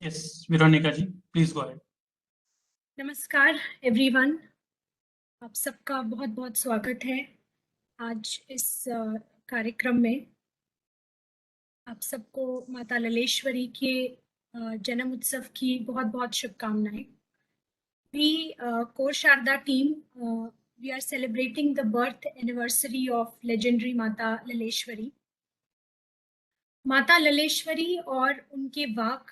Yes, Veronica ji, please go ahead. नमस्कार everyone, आप सबका बहुत बहुत स्वागत है आज इस कार्यक्रम में। आप सबको माता ललेश्वरी के जन्म उत्सव की बहुत बहुत शुभकामनाएं। We core Sharda team, we are celebrating the birth anniversary of legendary Mata Laleshwari. माता ललेश्वरी और उनके वाक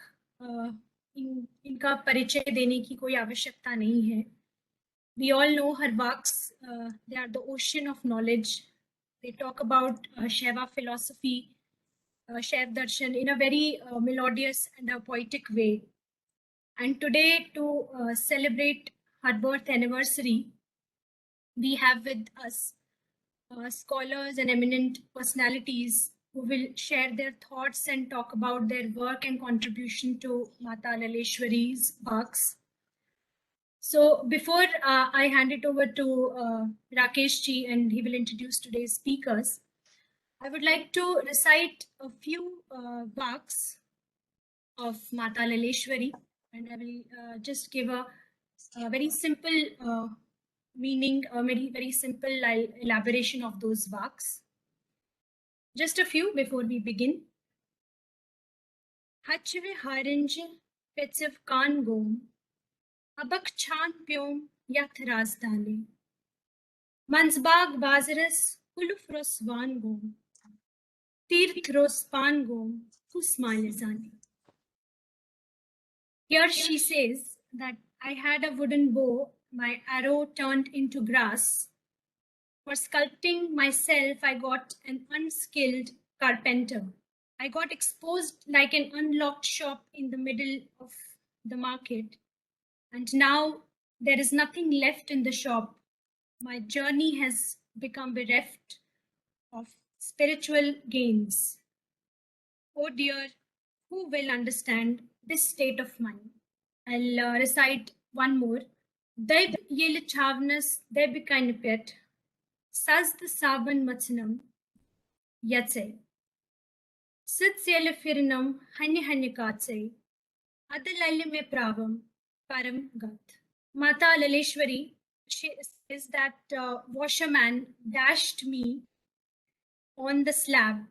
इनका परिचय देने की कोई आवश्यकता नहीं है। We all know her works, they are the ocean of knowledge. They talk about Shaiva philosophy, Shaiv Darshan in a very melodious and a poetic way. And today, to celebrate her birth anniversary, we have with us scholars and eminent personalities who will share their thoughts and talk about their work and contribution to Mata Laleshwari's works. So before I hand it over to Rakesh ji and he will introduce today's speakers, I would like to recite a few works of Mata Laleshwari, and I will just give a very simple meaning, a very simple elaboration of those works. Just a few before we begin. Hachve harinj petsev kan gom, abak chan pyom yath razdani. Mansbag Bazaras Kulufros Van Gom, Tirthros Pan Gom, Kusmailezani. Here she says that I had a wooden bow, my arrow turned into grass. For sculpting myself, I got an unskilled carpenter. I got exposed like an unlocked shop in the middle of the market. And now there is nothing left in the shop. My journey has become bereft of spiritual gains. Oh dear, who will understand this state of mind? I'll recite one more. Deb yel chavnas deb kainipet, saz the saban matsanam, yatse. Sits yele firinam hani katse, adalalle me pravam, param gat. Mata Laleshwari, she says that washerman dashed me on the slab.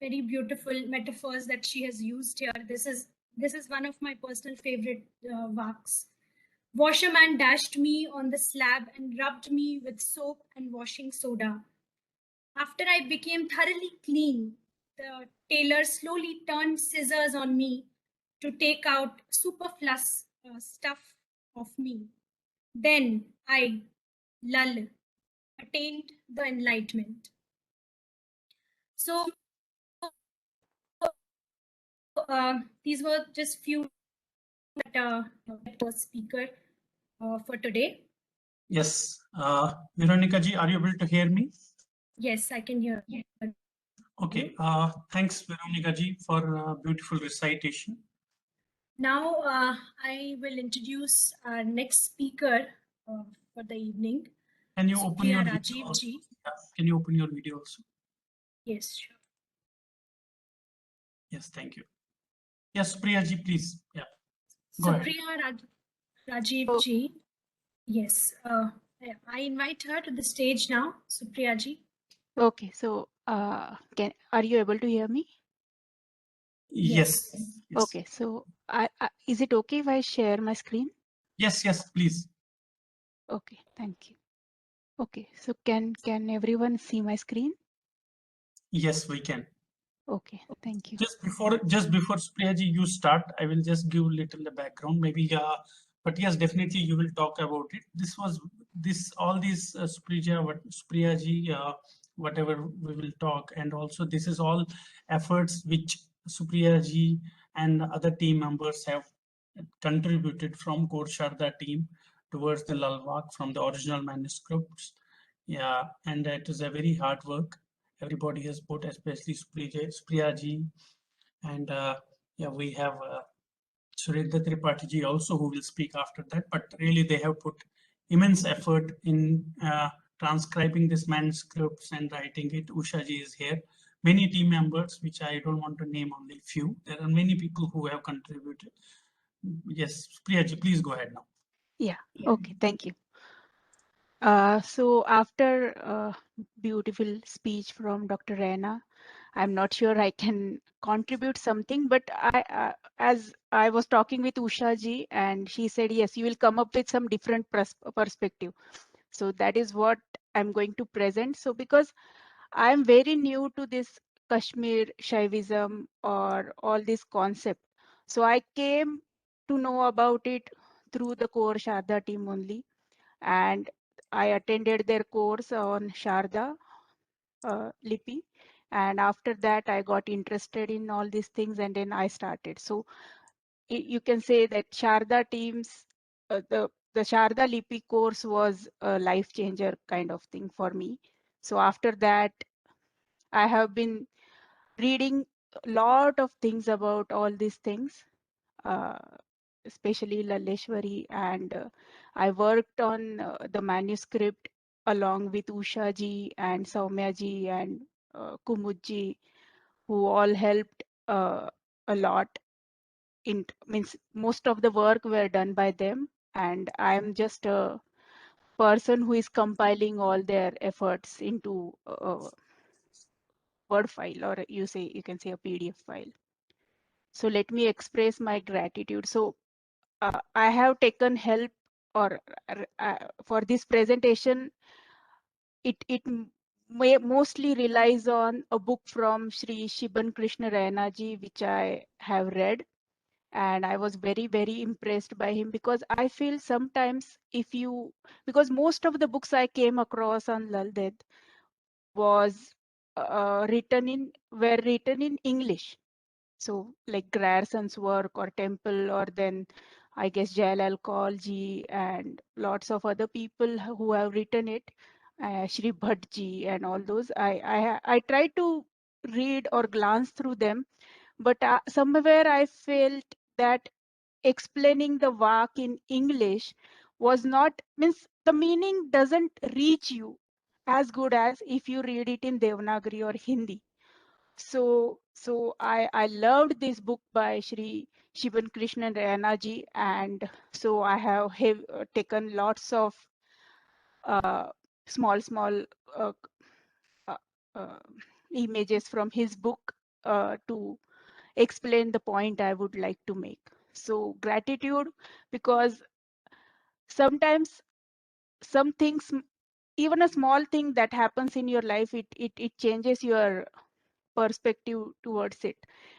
Very beautiful metaphors that she has used here. This is one of my personal favorite works. Washerman dashed me on the slab and rubbed me with soap and washing soda. After I became thoroughly clean, the tailor slowly turned scissors on me to take out superfluous stuff of me. Then I, lull, attained the enlightenment. So these were just few speaker for today. Yes, Veronica ji, are you able to hear me? Yes, I can hear you. Okay, thanks Veronica ji for beautiful recitation. Now I will introduce our next speaker for the evening. Can you open your Rajiv video? ji. Yeah. Can you open your video also? Yes, sure. Yes, thank you. Yes, Supriya ji, please. Yeah. Go Supriya Rajiv ji. Yes, I invite her to the stage now, Supriya ji. Okay, so are you able to hear me? Yes. Okay, so is it okay if I share my screen? Yes, please. Okay, thank you. Okay, so can everyone see my screen? Yes, we can. Okay, thank you. Just before Supriya ji, you start, I will just give a little the background, maybe. But yes, definitely you will talk about it. All these Supriya ji, whatever we will talk, and also this is all efforts which Supriya ji and other team members have contributed from Core Sharda team towards the Lalwak from the original manuscripts. Yeah, and it is a very hard work. Everybody has put, especially Supriya ji, and yeah, we have Surendra Tripathi ji also, who will speak after that. But really, they have put immense effort in transcribing this manuscripts and writing it. Usha ji is here. Many team members, which I don't want to name, only few. There are many people who have contributed. Yes, Priyaji, please go ahead now. Yeah. Okay. Thank you. So after beautiful speech from Dr. Raina, I'm not sure I can contribute something, but as I was talking with Usha ji, and she said, yes, you will come up with some different perspective. So that is what I'm going to present. So because I'm very new to this Kashmir Shaivism or all this concept, so I came to know about it through the core Sharda team only, and I attended their course on Sharda Lipi, and after that I got interested in all these things, and then I started. So you can say that Sharda teams, the Sharda Lipi course was a life changer kind of thing for me. So after that, I have been reading a lot of things about all these things, uh, especially Laleshwari, and I worked on the manuscript along with Usha ji and Soumya ji and Kumud ji, who all helped a lot. Means most of the work were done by them, and I am just a person who is compiling all their efforts into a Word file, or you can say a PDF file. So let me express my gratitude. So I have taken help, or for this presentation, it mostly relies on a book from Sri Shiban Krishna Raina ji, which I have read. And I was very, very impressed by him, because I feel sometimes because most of the books I came across on Laldet was were written in English. So like Grierson's work or Temple, or then I guess Jailal Kaulji and lots of other people who have written it, Shri Bhattji and all those. I tried to read or glance through them, but somewhere I felt that explaining the Vak in English was not, means the meaning doesn't reach you as good as if you read it in Devanagari or Hindi. So I loved this book by Shri Shivan Krishnan Rayana ji, and so I have taken lots of small uh, uh, uh, images from his book to explain the point I would like to make. So gratitude, because sometimes some things, even a small thing that happens in your life, it changes your perspective towards it.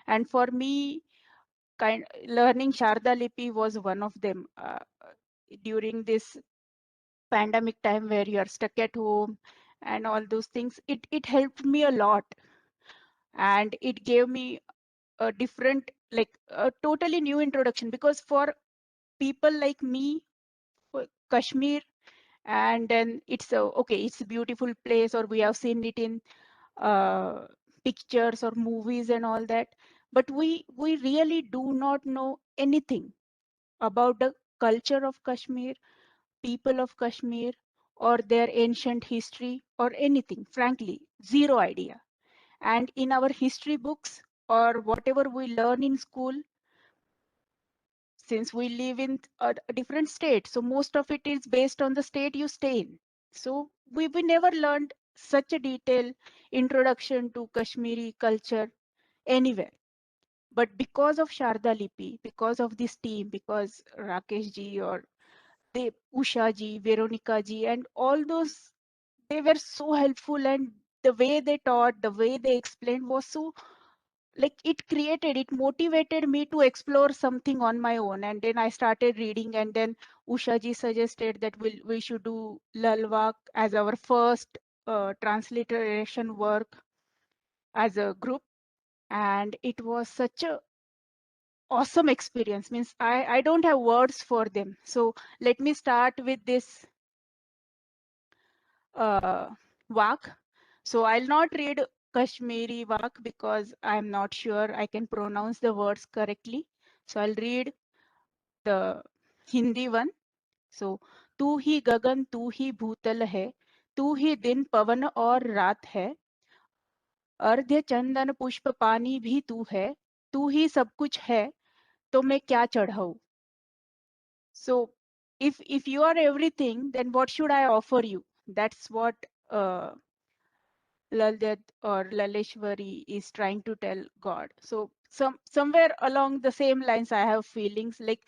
And for me, learning Sharda Lipi was one of them. During this pandemic time where you are stuck at home and all those things, it helped me a lot, and it gave me a different, like a totally new introduction. Because for people like me, for Kashmir, and then it's it's a beautiful place, or we have seen it in uh, pictures or movies and all that, but we really do not know anything about the culture of Kashmir, people of Kashmir, or their ancient history or anything. Frankly, zero idea. And in our history books or whatever we learn in school, since we live in a different state, so most of it is based on the state you stay in. So we never learned such a detailed introduction to Kashmiri culture anywhere. But because of Sharda Lipi, because of this team, because Rakesh ji or Usha ji, Veronica ji, and all those, they were so helpful, and the way they taught, the way they explained was so, like, it motivated me to explore something on my own. And then I started reading, and then Usha ji suggested that we should do Lalwak as our first transliteration work as a group. And it was such a awesome experience. Means I don't have words for them. So let me start with this Vak. So I'll not read Kashmiri Vak because I'm not sure I can pronounce the words correctly. So I'll read the Hindi one. So तू ही गगन तू ही भूतल है, तू ही दिन पवन और रात है, अर्ध्य चंदन पुष्प पानी भी तू है, तू ही सब कुछ है, तो मैं क्या चढ़ाऊं. So if you are everything, then what should I offer you? That's what Lalit or Laleshwari is trying to tell God. So somewhere along the same lines, I have feelings like.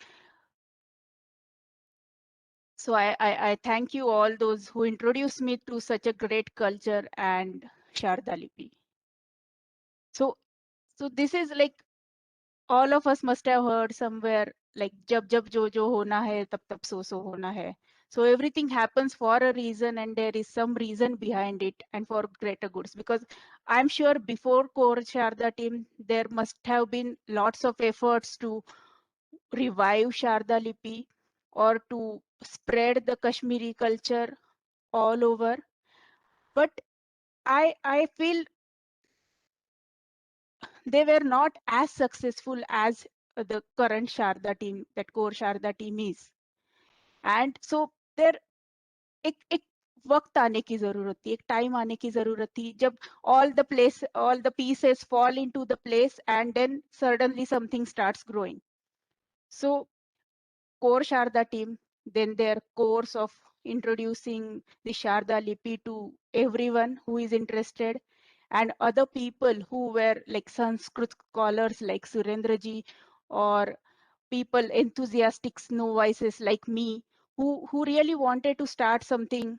So I thank you all those who introduced me to such a great culture and Sharda Lipi. So this is like all of us must have heard somewhere like jab jab jo jo hona hai tab tab so hona hai. So everything happens for a reason and there is some reason behind it and for greater goods, because I'm sure before core Sharda team there must have been lots of efforts to revive Sharda Lipi or to spread the Kashmiri culture all over. But I feel they were not as successful as the current Sharda team, that core Sharda team is. And so there एक वक्त आने की जरूरत थी, एक time आने की जरूरत थी जब all the pieces fall into the place and then suddenly something starts growing. So core Sharda team, then their course of introducing the Sharda Lipi to everyone who is interested, and other people who were like Sanskrit scholars like Surendraji, or people, enthusiastic novices like me, who really wanted to start something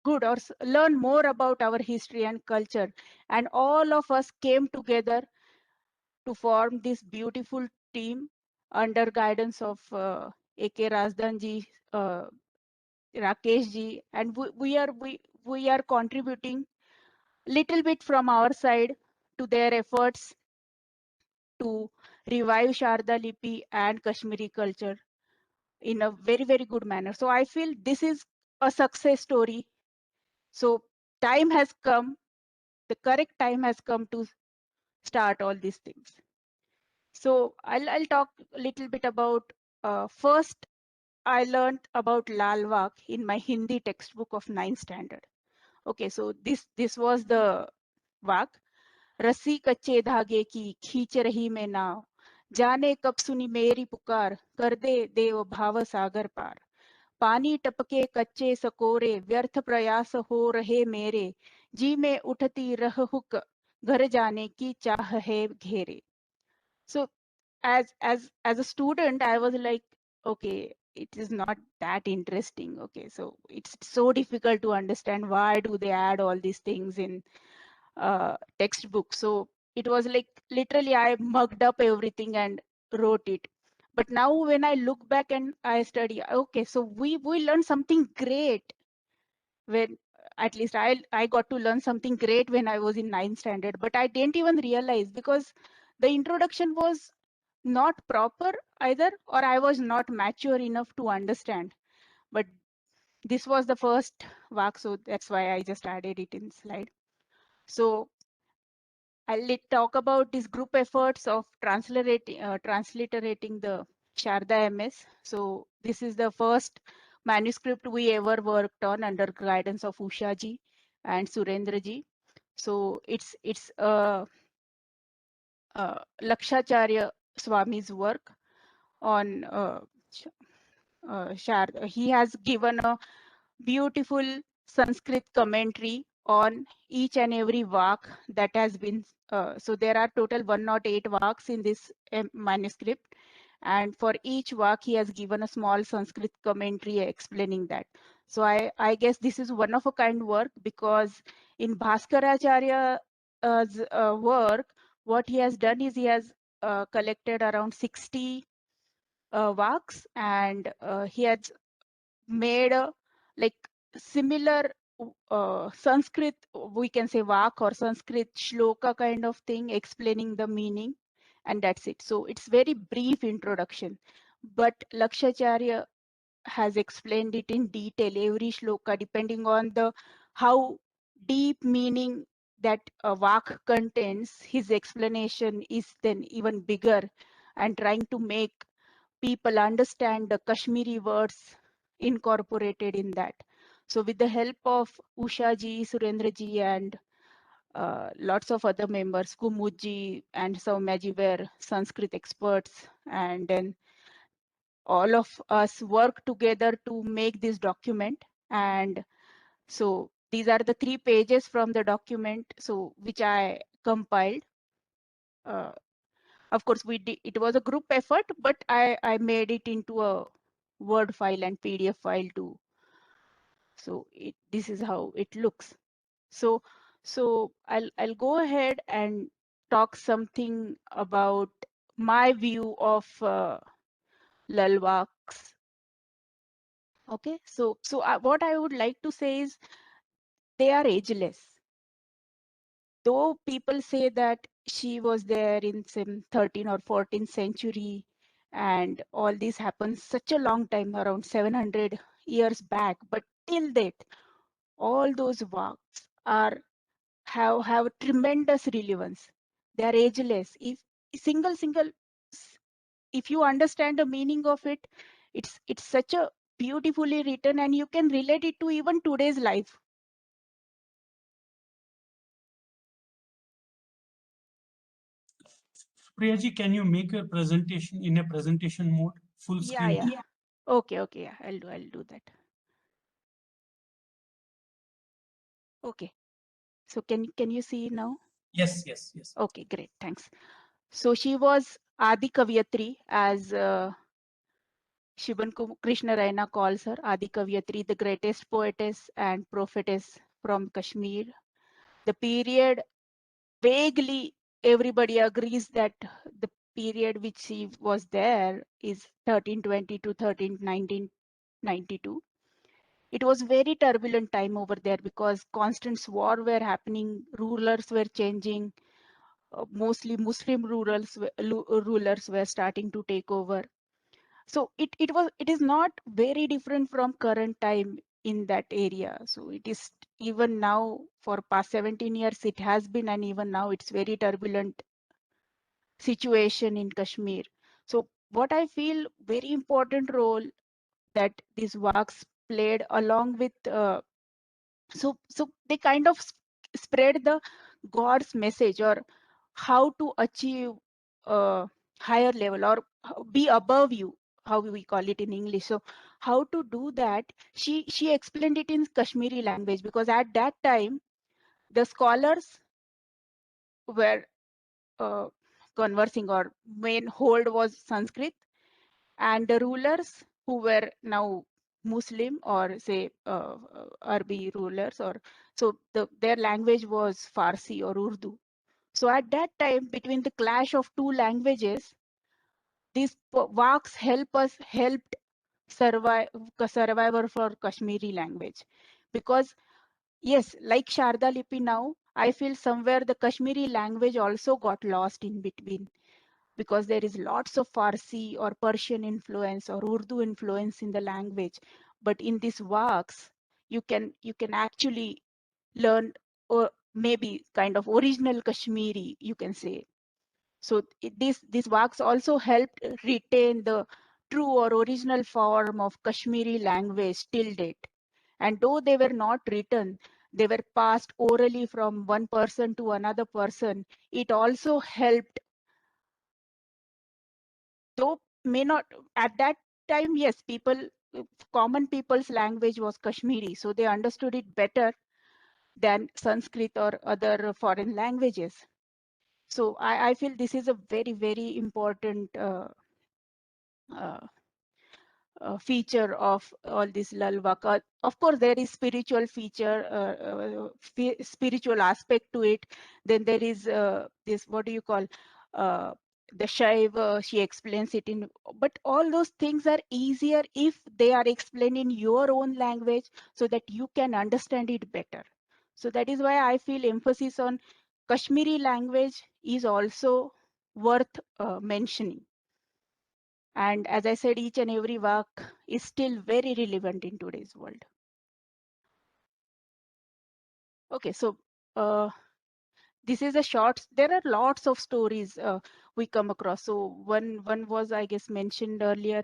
good or learn more about our history and culture. And all of us came together to form this beautiful team under guidance of A.K. Razdanji, uh, Rakesh ji, and we are contributing little bit from our side to their efforts to revive Sharda Lipi and Kashmiri culture in a very, very good manner. So I feel this is a success story. So time has come, the correct time has come to start all these things. So I'll talk a little bit about first I learned about Lal Wak in my Hindi textbook of 9th standard. Okay, so this was the Wak. रस्सी कच्चे धागे की खींच रही मैं नाव, जाने कब सुनी मेरी पुकार, कर दे देव भाव सागर पार. पानी टपके कच्चे सकोरे, व्यर्थ प्रयास हो रहे मेरे, जी में उठती रह हुक, घर जाने की चाह है घेरे. So as a student, I was like, okay, it is not that interesting. Okay, so it's so difficult to understand why do they add all these things in textbook. So it was like literally I mugged up everything and wrote it. But now when I look back and I study, okay, so we learned something great when, at least I got to learn something great when I was in 9th standard, but I didn't even realize because the introduction was not proper either, or I was not mature enough to understand. But this was the first work, so that's why I just added it in slide. So I'll talk about this group efforts of transliterating the Sharda MS. So this is the first manuscript we ever worked on under guidance of Usha ji and Surendra ji. So it's Lakshacharya Swami's work on Sharda. He has given a beautiful Sanskrit commentary on each and every vak that has been, so there are total 108 vaks in this manuscript, and for each vak he has given a small Sanskrit commentary explaining that. So I guess this is one of a kind work, because in Bhaskaracharya's work, what he has done is he has collected around 60 vaks, and he has made a like similar Sanskrit, we can say vak or Sanskrit shloka kind of thing, explaining the meaning, and that's it. So it's very brief introduction, but Lakshacharya has explained it in detail, every shloka, depending on the how deep meaning that a vak contains. His explanation is then even bigger, and trying to make people understand the Kashmiri words incorporated in that. So with the help of Usha ji, Surendra ji, and lots of other members, Kumud ji and Soumya ji were Sanskrit experts, and then all of us work together to make this document. And so these are the 3 pages from the document, so which I compiled. Of course, it was a group effort, but I made it into a Word file and PDF file too. So this is how it looks. So I'll go ahead and talk something about my view of Lalwaks. Okay, so what I would like to say is they are ageless. Though people say that she was there in some 13th or 14th century, and all this happened such a long time, around 700 years back, but till date, all those works are have tremendous relevance. They are ageless. If single if you understand the meaning of it, it's such a beautifully written, and you can relate it to even today's life. Priyaji, can you make a presentation in a presentation mode, full screen? Yeah. Okay, yeah, I'll do that. Okay, so can you see now? Yes. Okay, great, thanks. So she was Adi Kaviyatri, as Krishna Raina calls her, Adi Kaviyatri, the greatest poetess and prophetess from Kashmir. The period, vaguely everybody agrees that the period which she was there is 1320 to 1992. It was very turbulent time over there because constant war were happening, rulers were changing, mostly Muslim rulers were starting to take over. So it is not very different from current time in that area. So it is even now for past 17 years it has been, and even now it's very turbulent situation in Kashmir. So what I feel very important role that these works played, along with so they kind of spread the God's message, or how to achieve a higher level, or be above you, how we call it in English. So how to do that, she explained it in Kashmiri language, because at that time the scholars were uh, conversing, or main hold was Sanskrit, and the rulers who were now Muslim, or say Arabi rulers, or so their language was Farsi or Urdu. So at that time, between the clash of two languages, these works helped survivor for Kashmiri language. Because yes, like Sharda Lipi now, I feel somewhere the Kashmiri language also got lost in between, because there is lots of Farsi or Persian influence or Urdu influence in the language. But in these works, you can actually learn, or maybe kind of original Kashmiri, you can say. So these works also helped retain the true or original form of Kashmiri language till date. And though they were not written, they were passed orally from one person to another person. It also helped, though may not at that time, yes, common people's language was Kashmiri, so they understood it better than Sanskrit or other foreign languages. So I feel this is a very important uh, feature of all this Lalwaka. Of course, there is spiritual feature, spiritual aspect to it. Then there is this, what do you call, the Shaiva, she explains it in, but all those things are easier if they are explained in your own language, so that you can understand it better. So that is why I feel emphasis on Kashmiri language is also worth mentioning. And as I said, each and every work is still very relevant in today's world. Okay, so this is a short, there are lots of stories we come across. So one was, I guess, mentioned earlier,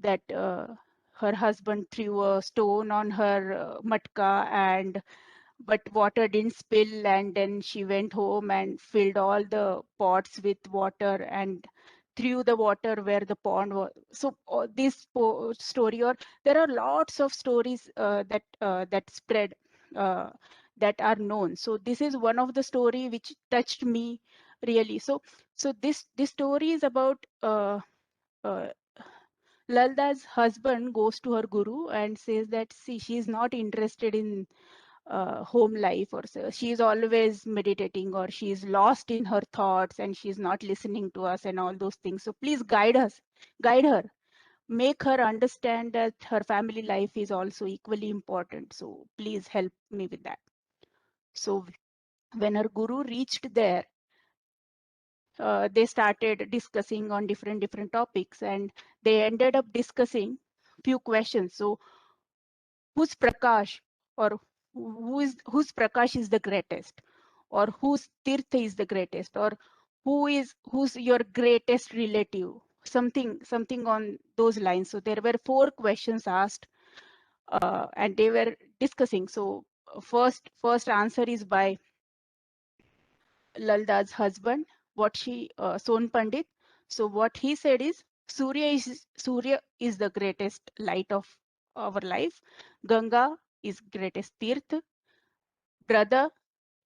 that her husband threw a stone on her matka, and but water didn't spill, and then she went home and filled all the pots with water and through the water where the pond was. So this story, or there are lots of stories that spread, that are known. So this is one of the story which touched me really. So this story is about Lalda's husband goes to her guru and says that, see, she's not interested in home life, or so. She's always meditating, or she's lost in her thoughts, and she's not listening to us and all those things. So please guide her, make her understand that her family life is also equally important. So please help me with that. So when her guru reached there, they started discussing on different topics, and they ended up discussing few questions. So whose Prakash, or whose Prakash is the greatest, or whose Tirtha is the greatest, or who's your greatest relative, something on those lines. So there were 4 questions asked, and they were discussing. So first answer is by Lalda's husband, Son Pandit. So what he said is, Surya is the greatest light of our life. Ganga is greatest tirth. Brother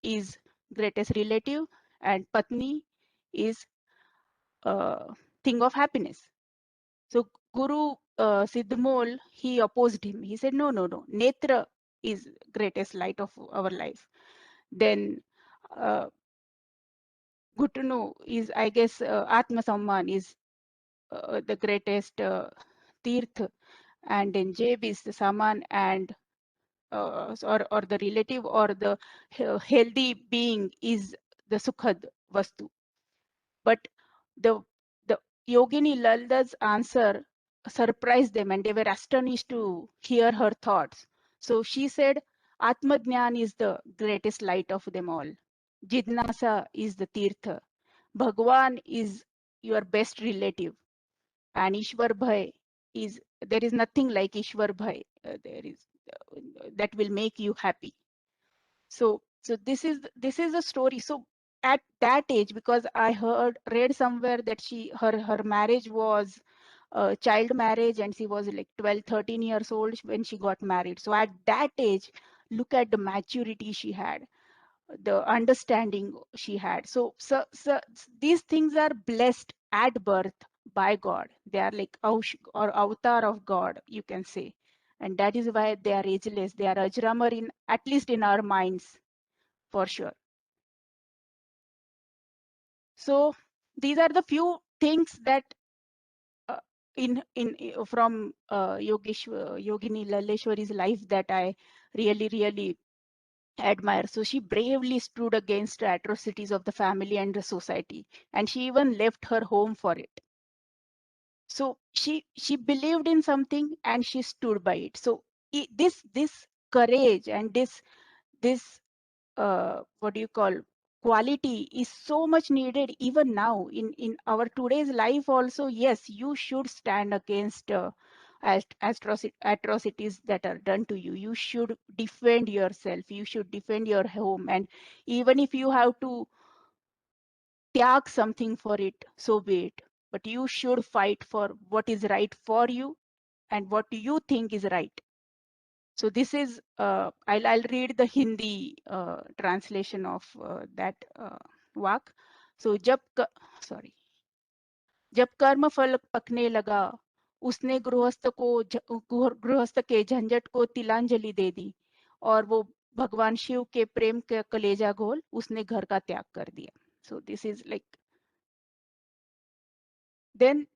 is greatest relative, and Patni is thing of happiness. So Guru Siddhamol, he opposed him. He said, no. Netra is greatest light of our life. Then good to know is, I guess, Atma Samman is the greatest tirth, and then Jeb is the Saman, and or the relative, or the healthy being is the Sukhad Vastu. But the Yogini Lalda's answer surprised them, and they were astonished to hear her thoughts. So she said, Atma Jnana is the greatest light of them all. Jidnasa is the Tirtha. Bhagwan is your best relative. And Ishwar Bhai is, there is nothing like Ishwar Bhai. There is that will make you happy. So this is the story. So at that age, because I read somewhere that her marriage was child marriage, and she was like 12-13 years old when she got married. So at that age, look at the maturity she had, the understanding she had. So these things are blessed at birth by God. They are like Aush or avatar of God, you can say. And that is why they are ageless. They are Ajramar, in at least in our minds, for sure. So these are the few things that from Yogini Laleshwari's life that I really admire. So she bravely stood against the atrocities of the family and the society, and she even left her home for it. So she believed in something and she stood by it. So this courage and this what do you call, quality is so much needed even now in our today's life also. Yes, you should stand against atrocities that are done to you. You should defend yourself, you should defend your home, and even if you have to tyag something for it, so be it. But you should fight for what is right for you and what you think is right. So this is, I'll read the Hindi translation of that vak. So जब कर्म फल पकने लगा, उसने गृहस्थ के झंझट को तिलांजलि दे दी, और वो भगवान शिव के प्रेम का कलेजा घोल उसने घर का त्याग कर दिया. So this is like, then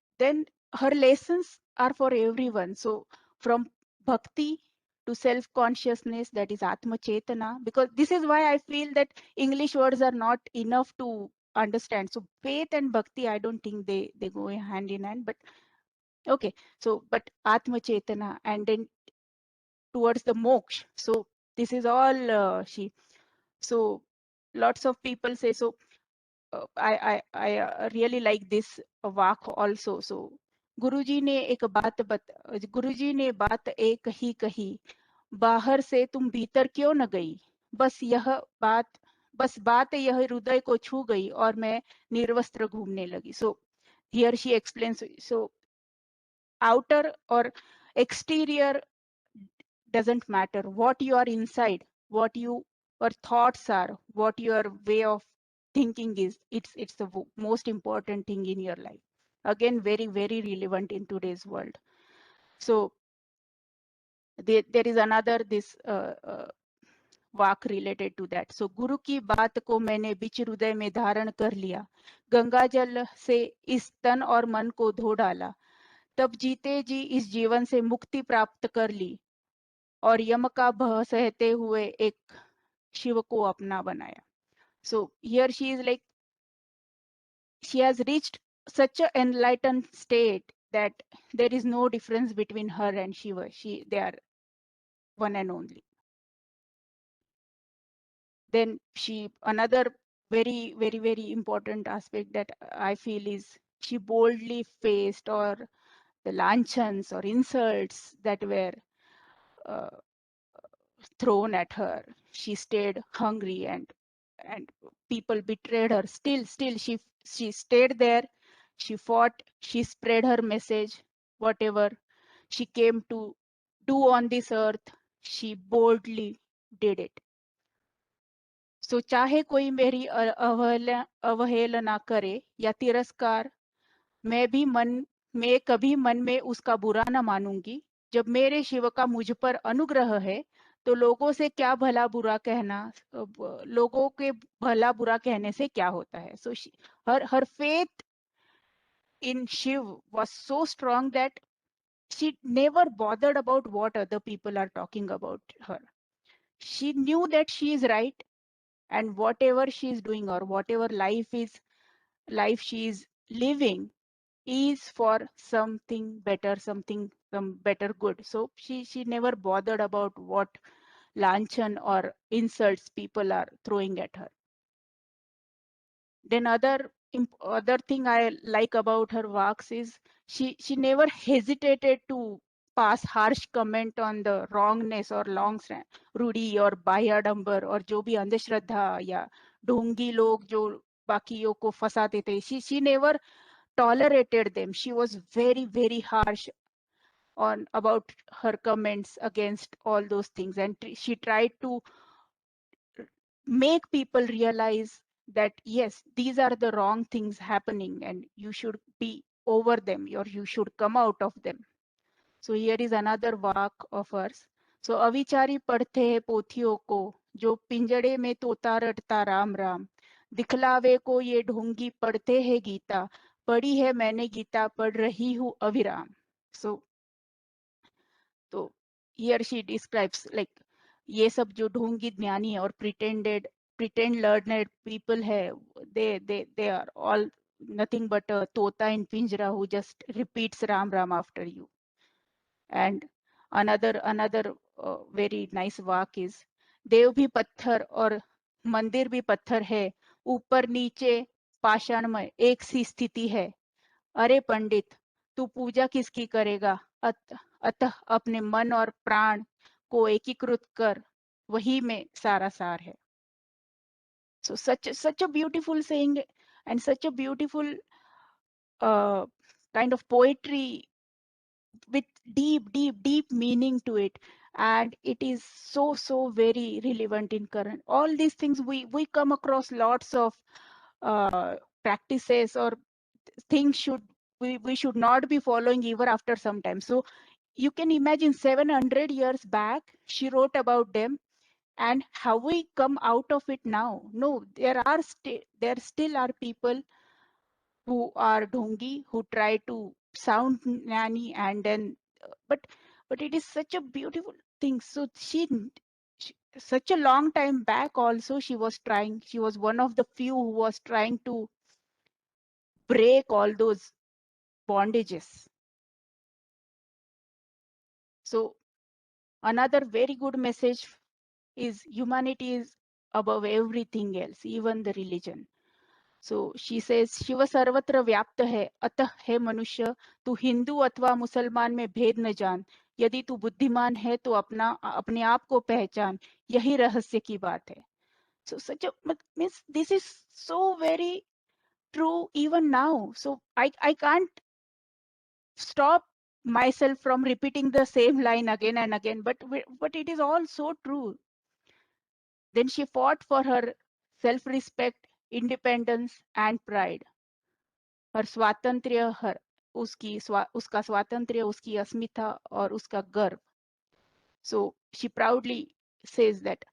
her lessons are for everyone. So from bhakti to self consciousness, that is atma chetana, because this is why I feel that English words are not enough to understand. So faith and bhakti, I don't think they go hand in hand, but okay. So but atma chetana, and then towards the moksha. So this is all so lots of people say. So I really like this vak also. So गुरुजी ने बात एक ही कही, बाहर से तुम भीतर क्यों न गई, बस बात यह हृदय को छू गई और मैं निर्वस्त्र घूमने लगी. So here she explains, so outer or exterior doesn't matter. What you are inside, what your thoughts are, what your way of thinking is, it's the most important thing in your life. Again, very, very relevant in today's world. So there is another this walk related to that. So गुरु की बात को मैंने बीच हृदय में धारण कर लिया, गंगा जल से इस तन और मन को धो डाला, तब जीते जी इस जीवन से मुक्ति प्राप्त कर ली और यम का भय सहते हुए एक शिव को अपना बनाया. So here she is like she has reached such an enlightened state that there is no difference between her and Shiva. They are one and only. Then another very, very, very important aspect that I feel is she boldly faced or the lanchans or insults that were uh, thrown at her. She stayed hungry and people betrayed her. Still she stayed there. She fought. She spread her message. Whatever she came to do on this earth, she boldly did it. सो चाहे कोई मेरी अवहेलना करे या तिरस्कार, मैं कभी मन में उसका बुरा न मानूंगी. जब मेरे शिव का मुझ पर अनुग्रह है तो लोगों से क्या भला बुरा कहना, लोगों के भला बुरा कहने से क्या होता है. सो her faith in Shiv was so strong that she never bothered about what other people are talking about her. She knew that she is right, and whatever she is doing or whatever life she is living is for something better, some better good. So she never bothered about what lanchan or insults people are throwing at her. Then other thing I like about her works is she never hesitated to pass harsh comment on the wrongness or रूढ़ी और बाह्याडंबर और जो भी अंधश्रद्धा या ढोंगी लोग जो बाकियों को फंसाते थे. She never tolerated them. She was very, very harsh on about her comments against all those things, and she tried to make people realize that yes, these are the wrong things happening and you should be over them or you should come out of them. So here is another work of hers. So अविचारी पढ़ते हैं पोथियों को, जो पिंजड़े में तोता रटता राम राम, दिखलावे को ये ढोंगी पढ़ते हैं गीता, पढ़ी है मैंने गीता, पढ़ रही हूँ अविराम. So here she describes like ये सब जो ढोंगी ज्ञानी है और pretend learned people है, they are all nothing but a tota in pinjra who just repeats Ram Ram after you. And another very nice walk is, देव भी पत्थर और मंदिर भी पत्थर है, ऊपर नीचे पाषाणमय एक सी स्थिति है, अरे पंडित तू पूजा किसकी करेगा, अतः अपने मन और प्राण को एकीकृत कर, वही में सारा सार है. So such a beautiful saying and such a beautiful kind of poetry with deep meaning to it, and it is so very relevant in current. All these things we come across lots of practices or things we should not be following even after some time. So you can imagine 700 years back she wrote about them, and how we come out of it now. No, there still are people who are dhongi, who try to sound nanny, and then but it is such a beautiful thing. So she such a long time back also she was one of the few who was trying to break all those bondages. So another very good message is humanity is above everything else, even the religion. So she says, Shiv सर्वत्र व्याप्त है, अतः है मनुष्य, तू हिंदू अथवा मुसलमान में भेद न जान, यदि तू बुद्धिमान है तो अपने आप को पहचान, यही रहस्य की बात है. So such a means this is so very true even now. So I can't stop myself from repeating the same line again and again, but it is all so true. Then she fought for her self-respect, independence and pride. Her स्वातंत्र्य, her उसका स्वातंत्र्य, उसकी अस्मिता और उसका गर्व. So she proudly says that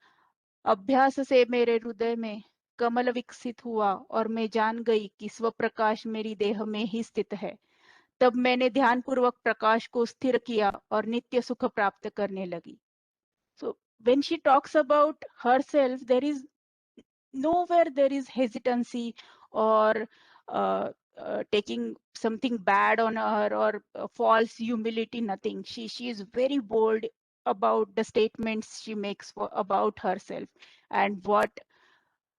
अभ्यास से मेरे हृदय में कमल विकसित हुआ और मैं जान गई कि स्वप्रकाश मेरी देह में ही स्थित है. तब मैंने ध्यानपूर्वक प्रकाश को स्थिर किया और नित्य सुख प्राप्त करने लगी. So when she talks about herself, there is nowhere there is hesitancy or taking something bad on her or false humility, nothing. She is very bold about the statements she makes about herself and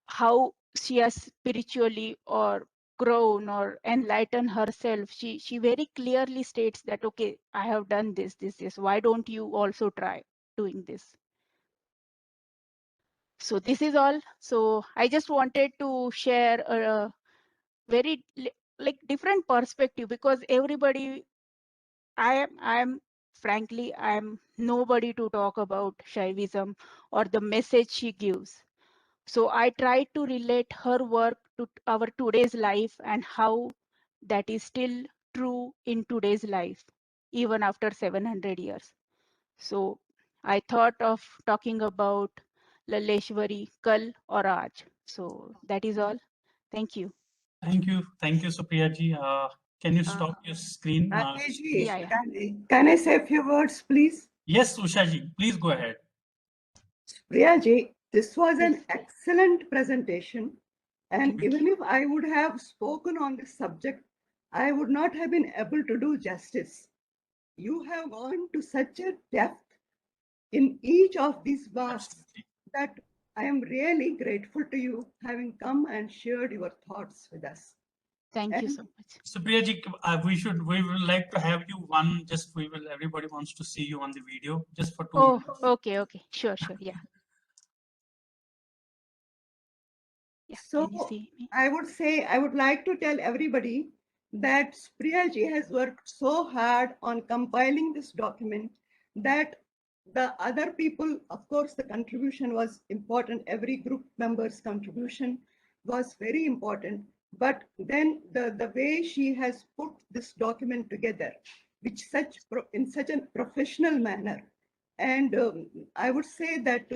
how she has spiritually or grown or enlightened herself. She very clearly states that, okay, I have done this. Why don't you also try doing this? So this is all. So I just wanted to share a very like different perspective, because everybody, I'm frankly, I'm nobody to talk about Shaivism or the message she gives. So I try to relate her work to our today's life and how that is still true in today's life, even after 700 years. So I thought of talking about Laleshwari Kal or Aaj. So that is all. Thank you. Thank you, Supriya ji. Can you stop your screen? Yeah. Can I say a few words, please? Yes, Usha ji, please go ahead. Priyaji, this was Yes. an excellent presentation. And Thank even if I would have spoken on this subject, I would not have been able to do justice. You have gone to such a depth in each of these verses Absolutely. that I am really grateful to you having come and shared your thoughts with us. Thank you And so much. Supriya ji, we will like to have you everybody wants to see you on the video just for 2 Oh, minutes. okay. Sure. Yeah. Yeah. So Can you see me? I would like to tell everybody that Priyaji has worked so hard on compiling this document that the other people, of course, the contribution was important. Every group member's contribution was very important. But then the way she has put this document together, in such a professional manner, and I would say that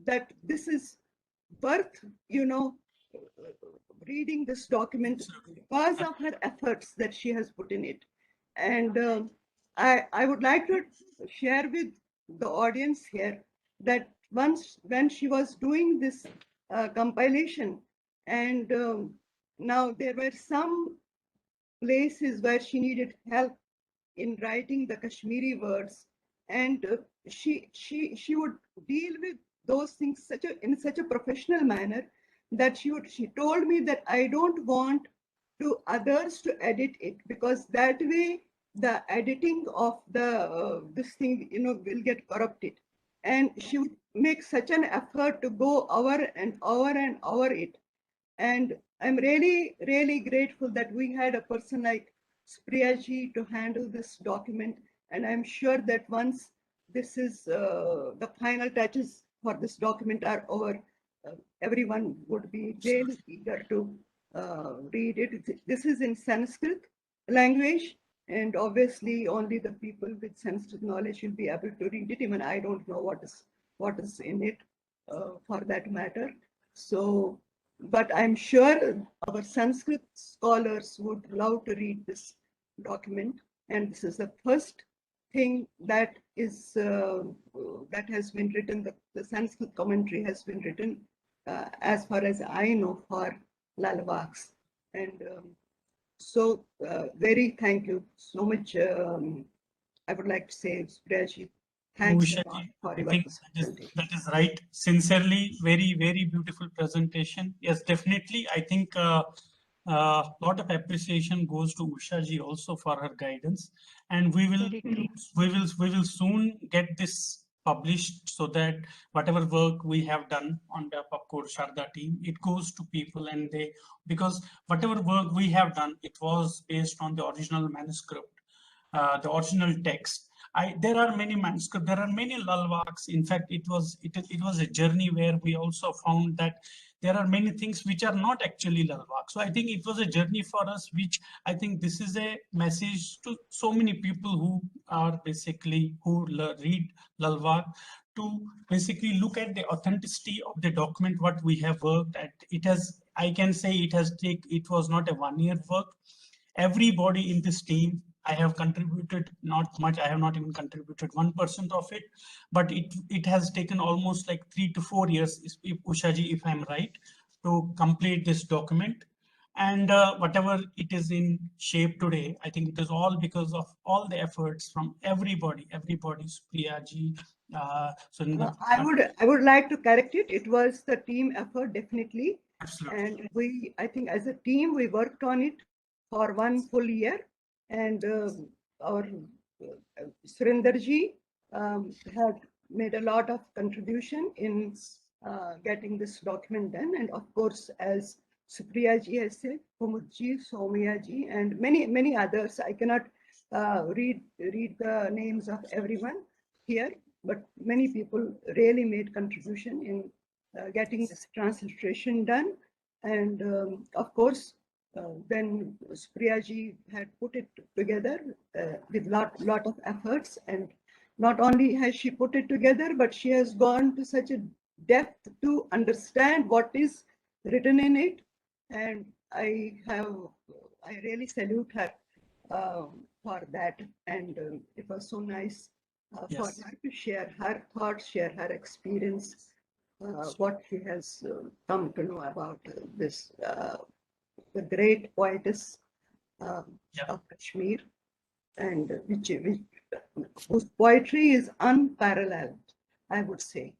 that this is worth reading this document because of her efforts that she has put in it. And I would like to share with the audience here that once when she was doing this compilation, and now there were some places where she needed help in writing the Kashmiri words, and she would deal with those things in such a professional manner that she told me that I don't want to others to edit it, because that way the editing of the this thing will get corrupted, and she would make such an effort to go hour and hour and hour it. And I'm really, really grateful that we had a person like Spriyaji to handle this document. And I'm sure that once this is the final touches for this document are over, everyone would be really eager to read it. This is in Sanskrit language, and obviously only the people with Sanskrit knowledge will be able to read it. Even I don't know what is in it for that matter. So, but I'm sure our Sanskrit scholars would love to read this document. And this is the first thing that is that has been written. The Sanskrit commentary has been written, as far as I know, for Lalabaks. And so, very thank you so much. I would like to say, Spriyaji, thanks a Usha lot ji, for I your think presentation. that is right. Sincerely, very, very beautiful presentation. Yes, definitely. I think lot of appreciation goes to Usha ji also for her guidance, and we will Very true. we will soon get this published so that whatever work we have done on behalf of Core Sharda team, it goes to people, and they, because whatever work we have done, it was based on the original manuscript, the original text. There are many manuscripts, there are many lalwaks. In fact, it was a journey where we also found that there are many things which are not actually lalwak. So I think it was a journey for us, which I think this is a message to so many people who are basically read lalwak, to basically look at the authenticity of the document what we have worked at. It has, I can say, it was not a 1 year work. Everybody in this team, I have contributed not much. I have not even contributed 1% of it, but it has taken almost like 3 to 4 years, if Ushaji, if I'm right, to complete this document. And whatever it is in shape today, I think it is all because of all the efforts from everybody, Supriyaji, Surinder. I would like to correct it. It was the team effort, definitely. Absolutely. And I think as a team, we worked on it for 1 full year. And our Surinderji had made a lot of contribution in getting this document done. And of course, as Supriyaji has said, Kumudji, Somiyaji, and many others. I cannot read the names of everyone here, but many people really made contribution in getting this transliteration done. And of course, when Supriyaji had put it together with lot of efforts, and not only has she put it together, but she has gone to such a depth to understand what is written in it. And I really salute her for that. And it was so nice for her to share her thoughts, share her experience, what she has come to know about this, the great poetess of Kashmir, and whose poetry is unparalleled, I would say.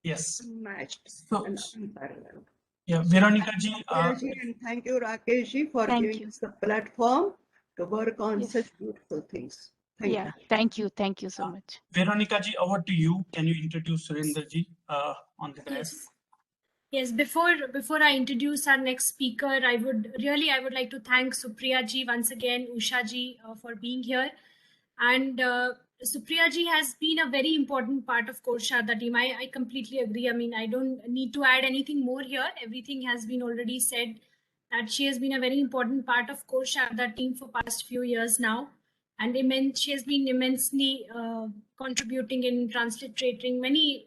Yes. Unmatched and unparalleled. Yeah, Veronica ji. And thank you, Rakesh ji, for giving us the platform to work on such beautiful things. Thank you so much. Veronica ji, over to you. Can you introduce Surinder ji on the dais? Yes, before I introduce our next speaker, I would like to thank Supriya ji once again, Usha ji, for being here. And Supriya ji has been a very important part of Core Sharda team. I completely agree. I mean, I don't need to add anything more here. Everything has been already said, that she has been a very important part of Core Sharda team for past few years now. And she has been immensely contributing in transliterating many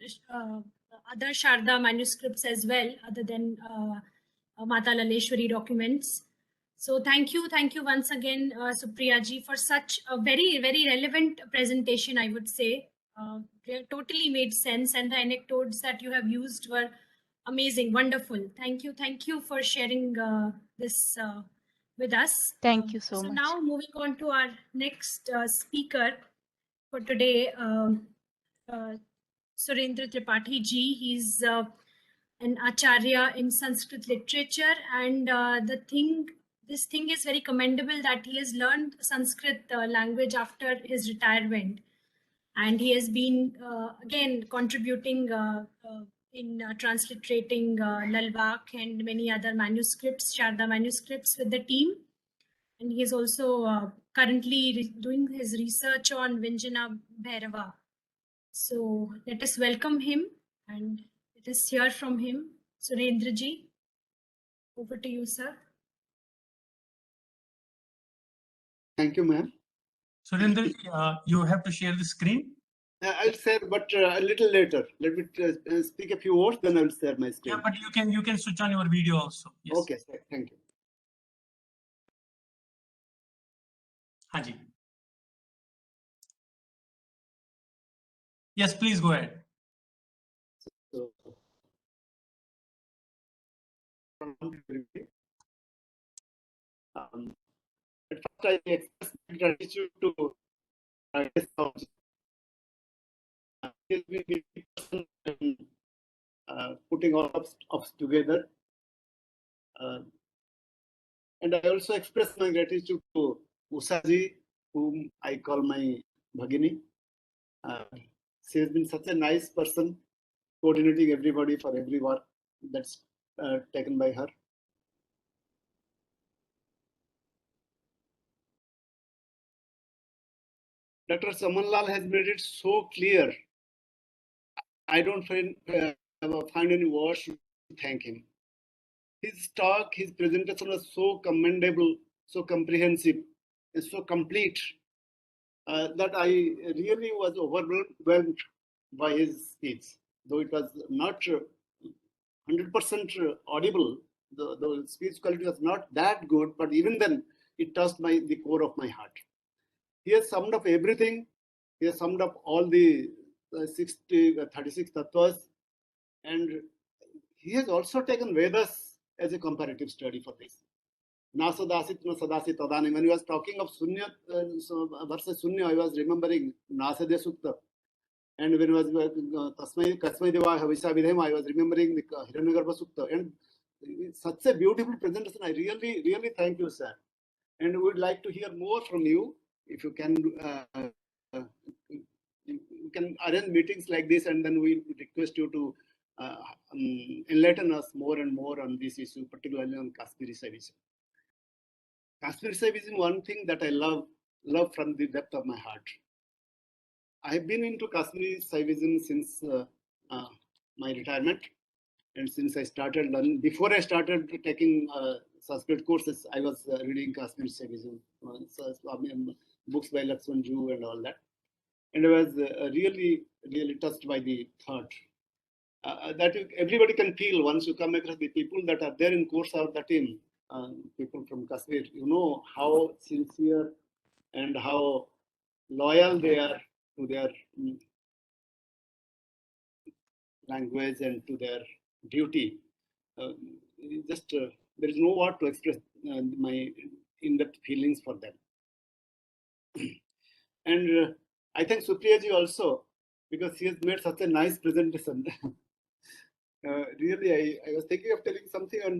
other Sharda manuscripts as well, other than Maa Laleshwari documents. So thank you once again, Supriya ji, for such a very, very relevant presentation, I would say. They totally made sense, and the anecdotes that you have used were amazing, wonderful. Thank you for sharing this with us. Thank you so much. Now moving on to our next speaker for today, Surendra Tripathi ji. He's an acharya in Sanskrit literature, and this thing is very commendable that he has learned Sanskrit language after his retirement, and he has been again contributing in transliterating Lalwak and many other manuscripts, Sharda manuscripts, with the team. And he is also currently doing his research on Vyanjana Bhairava. So let us welcome him and let us hear from him. Surendra ji, over to you, sir. Thank you, ma'am. Surendra ji, you have to share the screen. I'll share, but a little later. Let me speak a few words, then I'll share my screen. Yeah, but you can switch on your video also. Yes. Okay, sir. Thank you. Haji. Yes, please go ahead. So, at first I express my gratitude to he's been a person in putting all of us together. And I also express my gratitude to Usaji, whom I call my Bhagini. She has been such a nice person, coordinating everybody for every work that's taken by her. Dr. Samanlal has made it so clear. I don't find any words to thank him. His talk, his presentation was so commendable, so comprehensive, and so complete that I really was overwhelmed by his speech. Though it was not 100% audible, the speech quality was not that good, but even then, it touched the core of my heart. He has summed up everything. He has summed up all the 36 tattvas, and he has also taken Vedas as a comparative study for this. Nasadasit no sadasit tadani. When he was talking of Sunya, versus Sunya, I was remembering Nasade Sukta. And when he was Tasmai Deva Havisa Vidhem, I was remembering the Hiranyagarbha Sukta. And such a beautiful presentation. I really, really thank you, sir. And we would like to hear more from you. If you can, you can arrange meetings like this, and then we request you to enlighten us more and more on this issue, particularly on Kashmiri Saivism. Kashmiri Saivism, one thing that I love from the depth of my heart. I have been into Kashmiri Saivism since my retirement, and since I started learning, before I started taking Sanskrit courses, I was reading Kashmiri Saivism, books by Lakshman Ju and all that. And I was really, really touched by the thought that everybody can feel once you come across the people that are there in course of the team, people from Kashmir, you know how sincere and how loyal they are to their language and to their duty. There is no word to express my in-depth feelings for them. And I thank Supriya ji also, because she has made such a nice presentation. Really, I was thinking of telling something on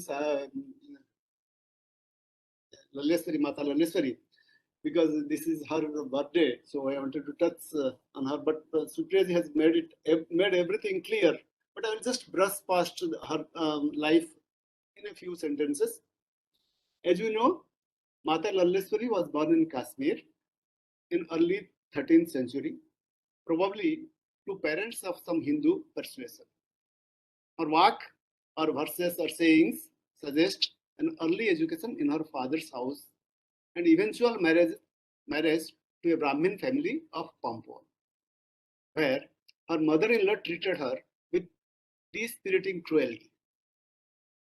Laleshwari, Maa Laleshwari, because this is her birthday, so I wanted to touch on her. But Supriya ji has made everything clear. But I will just brush past her life in a few sentences. As you know, Maa Laleshwari was born in Kashmir in early 13th century, probably to parents of some Hindu persuasion. Her work, her verses or sayings suggest an early education in her father's house and eventual marriage to a Brahmin family of Pampore, where her mother-in-law treated her with dispiriting cruelty.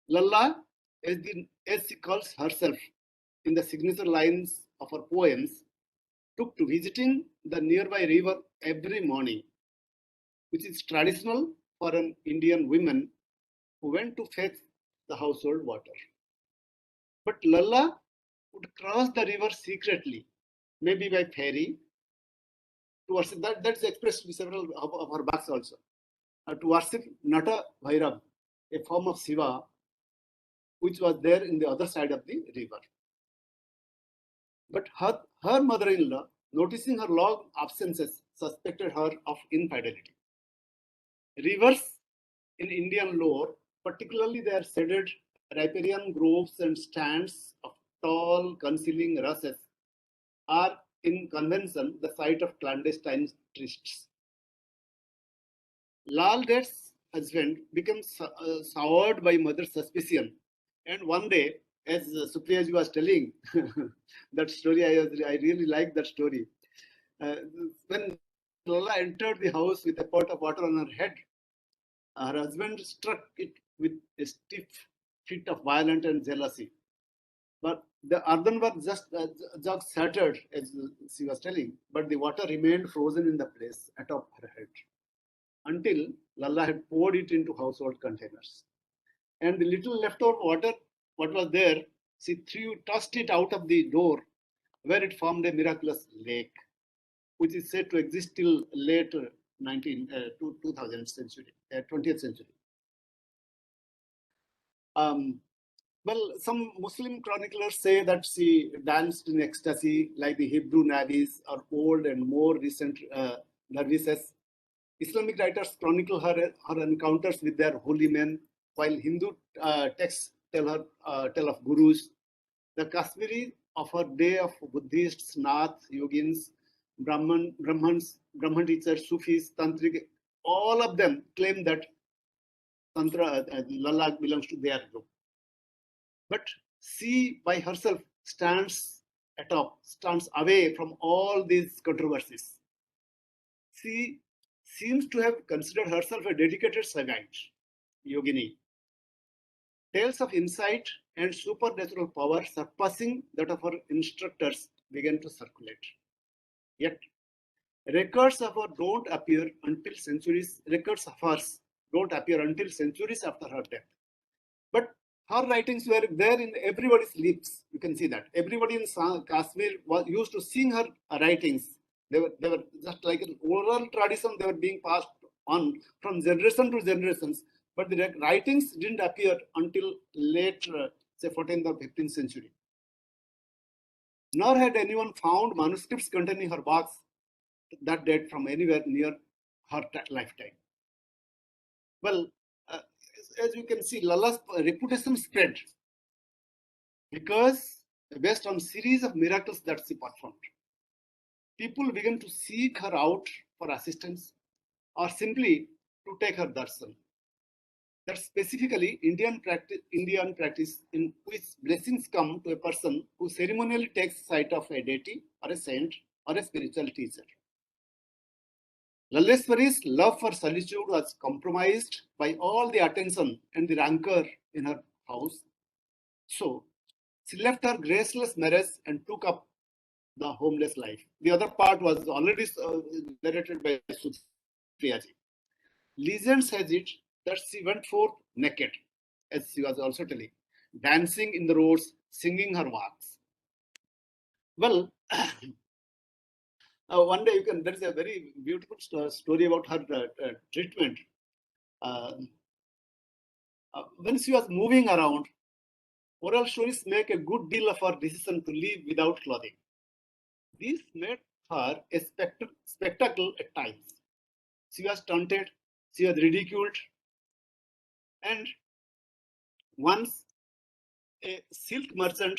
Lalla, as she calls herself in the signature lines of her poems, took to visiting the nearby river every morning, which is traditional for an Indian woman who went to fetch the household water. But Lalla would cross the river secretly, maybe by ferry, to worship. That's expressed in several of her books also. To worship Nata Bhairav, a form of Shiva, which was there in the other side of the river. But her mother-in-law, noticing her long absences, suspected her of infidelity. Rivers in Indian lore, particularly their shaded riparian groves and stands of tall concealing rushes, are in convention the site of clandestine trysts. Lal Det's husband becomes soured by mother's suspicion, and one day, as Supriya ji was telling that story, I really like that story. When Lala entered the house with a pot of water on her head, her husband struck it with a stiff fit of violence and jealousy. But the earthenware jug shattered, as she was telling, but the water remained frozen in the place atop her head until Lalla had poured it into household containers. And the little leftover water, what was there, she tossed it out of the door, where it formed a miraculous lake, which is said to exist till late 2000th century, 20th century. Well, some Muslim chroniclers say that she danced in ecstasy like the Hebrew navvies or old and more recent dervishes. Islamic writers chronicle her encounters with their holy men, while Hindu texts tell of gurus. The Kashmiri of her day of Buddhists, Nath, Yogins, Brahman teachers, Sufis, Tantric, all of them claim that Tantra, Lalla belongs to their group. But she by herself stands away from all these controversies. She seems to have considered herself a dedicated savant, yogini. Tales of insight and supernatural power surpassing that of her instructors began to circulate. Yet, records of hers don't appear until centuries after her death. But her writings were there in everybody's lips. You can see that. Everybody in Kashmir used to sing her writings. They were just like an oral tradition. They were being passed on from generation to generations. But the writings didn't appear until late, say, 14th or 15th century. Nor had anyone found manuscripts containing her works that date from anywhere near her lifetime. Well, as you can see, Lala's reputation spread because based on series of miracles that she performed. People began to seek her out for assistance or simply to take her darshan. That's specifically Indian practice in which blessings come to a person who ceremonially takes sight of a deity or a saint or a spiritual teacher. Laleshwari's love for solitude was compromised by all the attention and the rancor in her house. So, she left her graceless marriage and took up the homeless life. The other part was already narrated by Supriyaji. Legends has it that she went forth naked, as she was also telling, dancing in the roads, singing her works. Well, one day there is a very beautiful story about her treatment. When she was moving around, oral stories make a good deal of her decision to live without clothing. This made her a spectacle at times. She was taunted, she was ridiculed, and once a silk merchant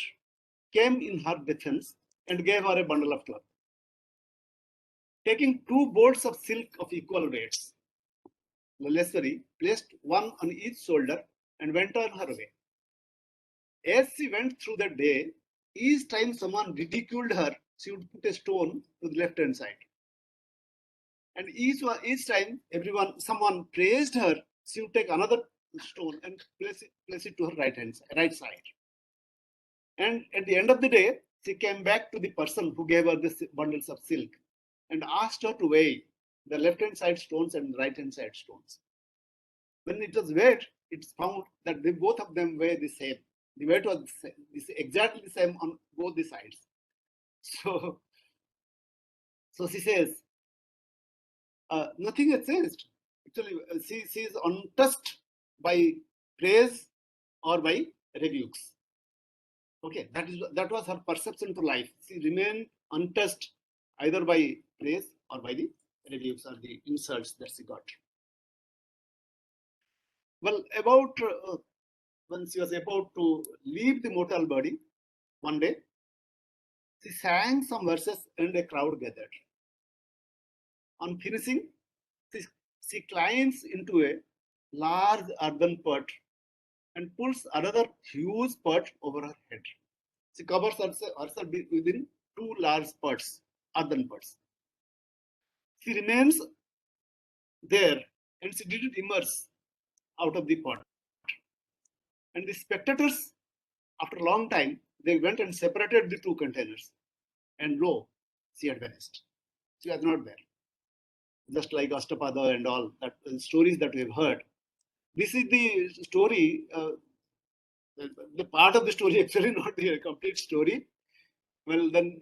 came in her defense and gave her a bundle of cloth. Taking 2 bolts of silk of equal weights, Laleshwari placed one on each shoulder and went on her way. As she went through the day, each time someone ridiculed her, she would put a stone to the left-hand side. And each time someone praised her, she would take another stone and place it to her right side. And at the end of the day, she came back to the person who gave her the bundles of silk and asked her to weigh the left-hand side stones and the right-hand side stones. When it was weighed, it's found that both of them weigh the same. The weight was exactly the same on both the sides. So she says, nothing has changed. Actually, she is untouched by praise or by rebukes. Okay, that was her perception to life. She remained untouched either by praise or by the rebukes or the insults that she got. Well, about when she was about to leave the mortal body, one day, she sang some verses and a crowd gathered. On finishing, she climbs into a large earthen pot and pulls another huge pot over her head. She covers herself within 2 large pots, earthen pots. She remains there and she didn't emerge out of the pot. And the spectators, after a long time, they went and separated the 2 containers. And lo, she had vanished. She was not there. Just like Ashtapada and all that stories that we've heard. This is the story, the part of the story, actually not the complete story. Well, then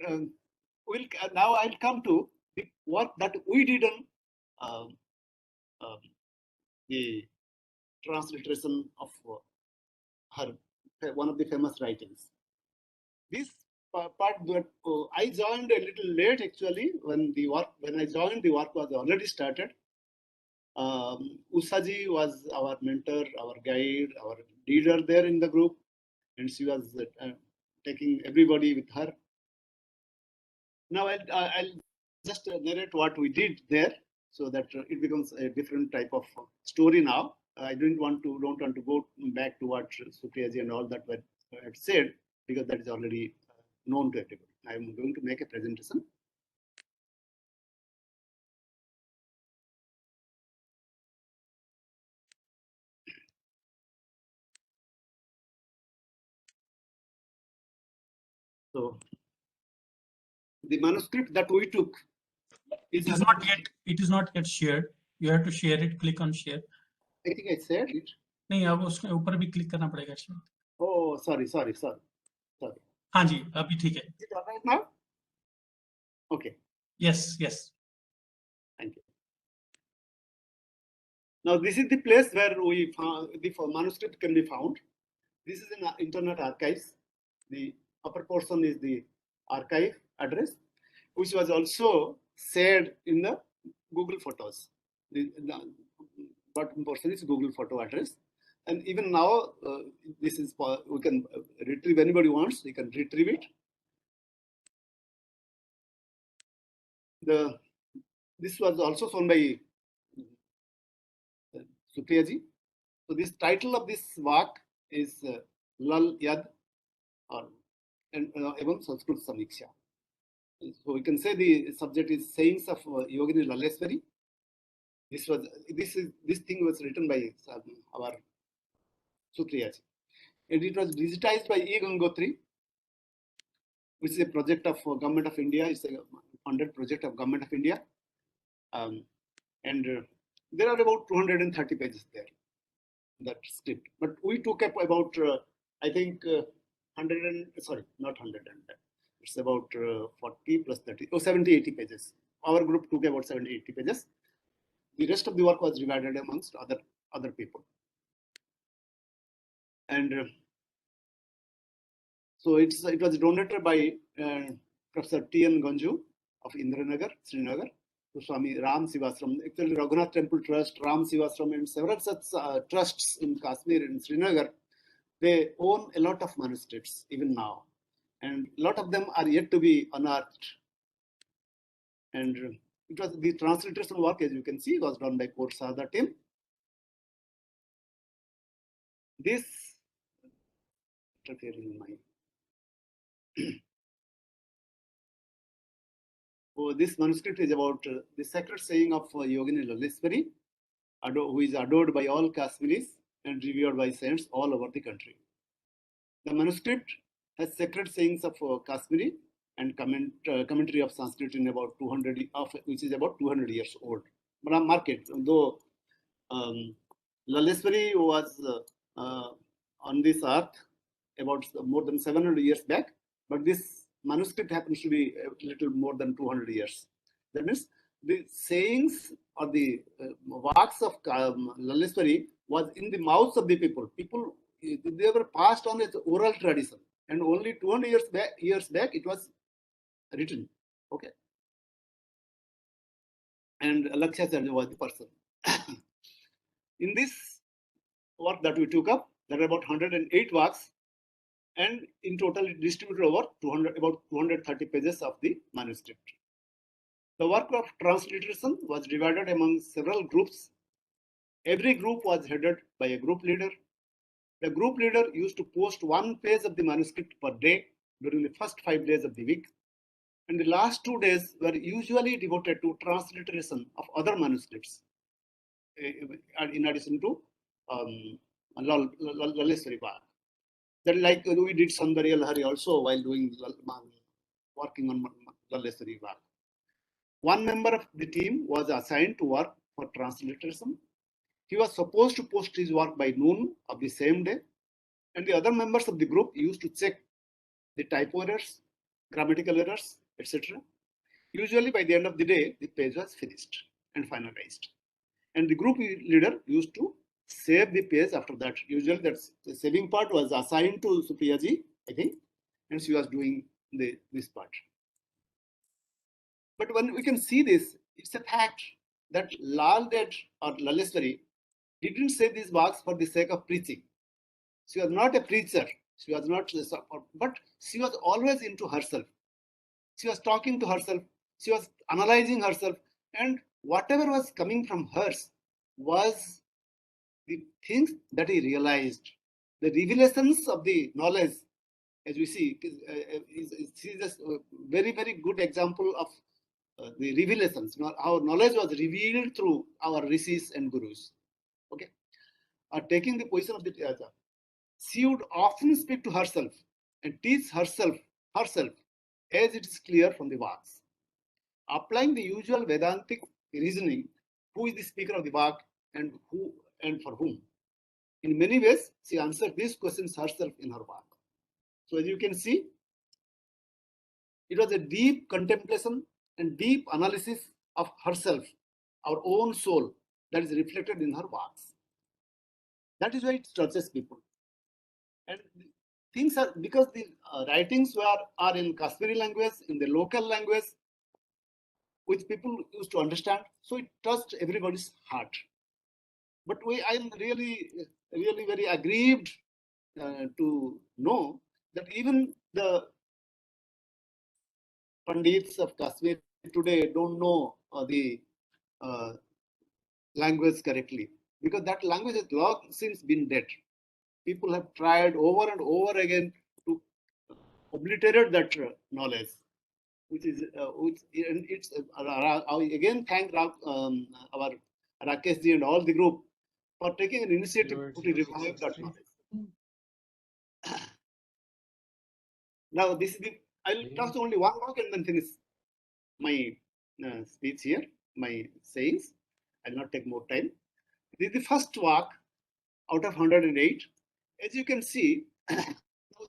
now I'll come to the work that we did on the transliteration of her one of the famous writings. This part that I joined a little late actually when I joined the work was already started. Usaji was our mentor, our guide, our leader there in the group, and she was taking everybody with her. Now I'll just narrate what we did there, so that it becomes a different type of story now. I don't want to go back to what Supriyaji and all that were had said, because that is already known to everybody. I am going to make a presentation. So the manuscript that we took It is not yet shared. You have to share it. Click on share. I think I said it. नहीं, अब उसके ऊपर भी click करना पड़ेगा शायद. Oh, sorry. हाँ जी, अभी ठीक है. Is it all right now? Okay. Yes. Thank you. Now this is the place where we found the manuscript can be found. This is in Internet Archives. The upper portion is the archive address, which was also shared in the Google Photos. The bottom portion is Google Photo address. And even now, this is we can retrieve, anybody wants, you can retrieve it. This was also shown by Supriyaji. So this title of this work is Lal Yad or Evam Sanskrit Samiksha. So we can say the subject is Sayings of Yogini Laleshwari. This thing was written by our Supriyaji, and it was digitized by E. Gangotri, which is a project of Government of India. It's a funded project of Government of India, and there are about 230 pages there, that script. But we took up about I think 100 and sorry, not 100 and it's about 40 plus 30, 70, 80 pages. Our group took about 70, 80 pages. The rest of the work was divided amongst other people. And so it was donated by Professor T.N. Ganju of Indranagar, Srinagar, to Swami Ram Sivasram. Actually, Raghunath Temple Trust, Ram Sivasram, and several such trusts in Kashmir and Srinagar, they own a lot of manuscripts even now, and a lot of them are yet to be unearthed. And it was the transliteration work, as you can see, was done by Core Sharada team. This interfering in my this manuscript is about the sacred saying of Yogini Laleshwari, who is adored by all Kashmiris and revered by saints all over the country. The manuscript has sacred sayings of Kashmiri and commentary of Sanskrit in about 200, which is about 200 years old. But mark it, though Laleshwari was on this earth about more than 700 years back, but this manuscript happens to be a little more than 200 years. That means the sayings or the works of Laleshwari was in the mouths of the people. People, they were passed on as oral tradition, and only 200 years back it was written. Okay. And Lakshacharya was the person. In this work that we took up, there are about 108 works, and in total it distributed over about 230 pages of the manuscript. The work of transliteration was divided among several groups. Every group was headed by a group leader. The group leader used to post one page of the manuscript per day during the first 5 days of the week, and the last 2 days were usually devoted to transliteration of other manuscripts, in addition to Laleshwari work. That, like we did Sandhya Lahari also while working on Laleshwari work. One member of the team was assigned to work for transliteration. He was supposed to post his work by noon of the same day, and the other members of the group used to check the typo errors, grammatical errors, etc. Usually by the end of the day, the page was finished and finalized. And the group leader used to save the page after that. Usually that's the saving part was assigned to Supriyaji, I think, and she was doing this part. But when we can see this, it's a fact that Lal Ded or Laleshwari didn't say these works for the sake of preaching. She was not a preacher. She was not, but she was always into herself. She was talking to herself. She was analyzing herself, and whatever was coming from hers was the things that he realized. The revelations of the knowledge, as we see, is a very, very good example of the revelations. How knowledge was revealed through our rishis and gurus. Okay, taking the position of the Teacher, she would often speak to herself and teach herself as it is clear from the works. Applying the usual Vedantic reasoning, who is the speaker of the work and who and for whom? In many ways, she answered these questions herself in her work. So as you can see, it was a deep contemplation and deep analysis of herself, our own soul, that is reflected in her works. That is why it touches people. And things are, because the writings are in Kashmiri language, in the local language, which people used to understand, so it touched everybody's heart. But I am really, really very aggrieved to know that even the Pandits of Kashmir today don't know the language correctly, because that language has long since been dead. People have tried over and over again to obliterate that knowledge, which is which, and it's I again thank our Rakesh ji and all the group for taking an initiative to revive that knowledge. Now this is the, I'll touch only one work and then finish my speech here, my sayings. I'll not take more time. This is the first work out of 108. As you can see,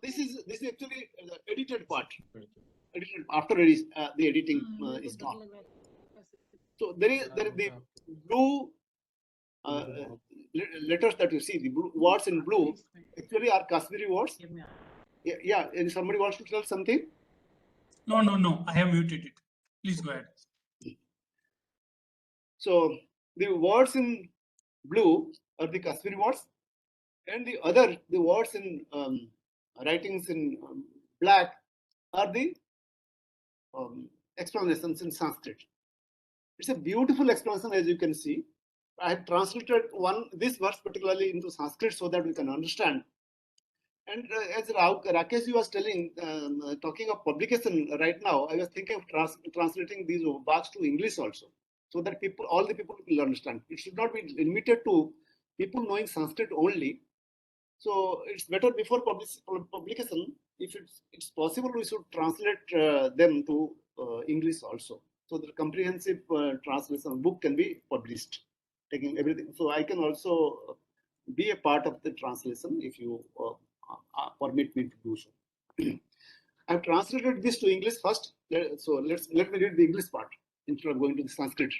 this is actually the edited part. Edited after the editing is done. So there is the blue letters that you see, the blue, words in blue, actually are Kashmiri words. Yeah, and somebody wants to tell something? No. I have muted it. Please go ahead. So the words in blue are the Kashmiri words, and the words in writings in black are the explanations in Sanskrit. It's a beautiful explanation, as you can see. I have translated this verse particularly into Sanskrit so that we can understand. And as Rakesh was telling, talking of publication right now, I was thinking of translating these works to English also, so that all the people will understand. It should not be limited to people knowing Sanskrit only. So it's better before publication, if it's possible, we should translate them to English also. So the comprehensive translation book can be published, taking everything. So I can also be a part of the translation if you permit me to do so. I've translated this to English first. So let me read the English part instead of going to the Sanskrit.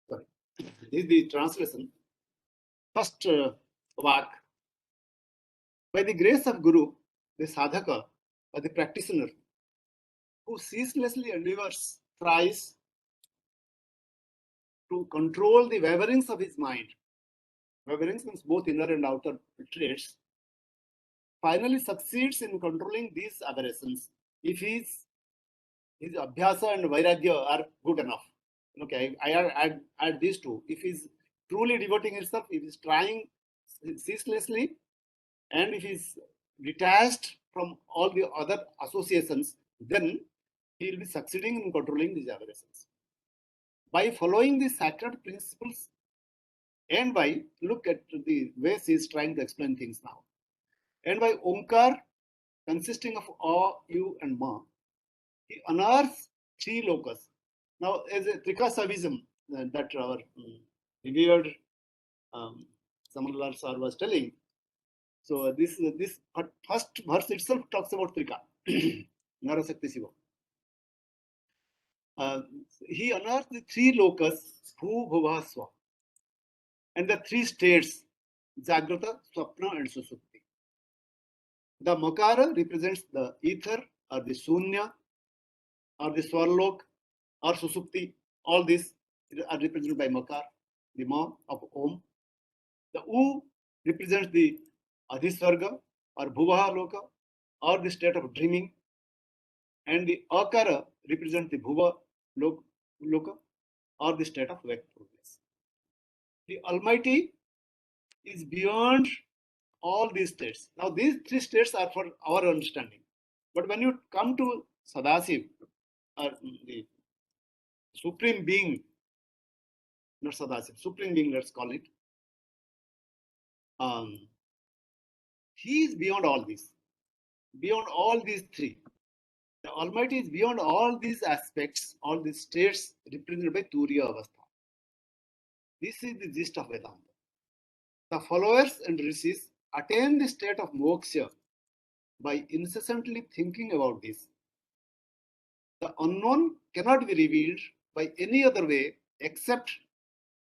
Sorry. This is the translation. First work. By the grace of Guru, the sadhaka or the practitioner who ceaselessly endeavors, tries to control the waverings of his mind. Waverings means both inner and outer traits. Finally succeeds in controlling these aberrations if his abhyasa and vairagya are good enough. Okay, I add these two. If he's truly devoting himself, if he's trying ceaselessly, and if he's detached from all the other associations, then he will be succeeding in controlling these aberrations. By following the sacred principles and by, look at the ways he is trying to explain things now, and by Omkar, consisting of A, U, and Ma, he unearths three lokas. Now, as a Trikasavism that our revered Samanlal Sir was telling, so this first verse itself talks about Trika, Narasakti Shiva. He unearthed the three lokas, Bhu, Bhuva, Swa, and the three states, Jagrata, Swapna, and Susupti. The Makara represents the ether or the Sunya or the Swarlok, or Susupti, all these are represented by Makar, the Ma of Om. The U represents the Adhisvarga or Bhuvaha Loka, or the state of dreaming, and the Akara represents the Bhuva Loka, or the state of wakefulness. The Almighty is beyond all these states. Now, these three states are for our understanding. But when you come to Sadasiv, or the Supreme Being, not Sadasiv, Supreme Being, let's call it, he is beyond all these, beyond all these three. The Almighty is beyond all these aspects, all these states represented by Turiya Avastha. This is the gist of Vedanta. The followers and rishis attain the state of moksha by incessantly thinking about this. The unknown cannot be revealed by any other way except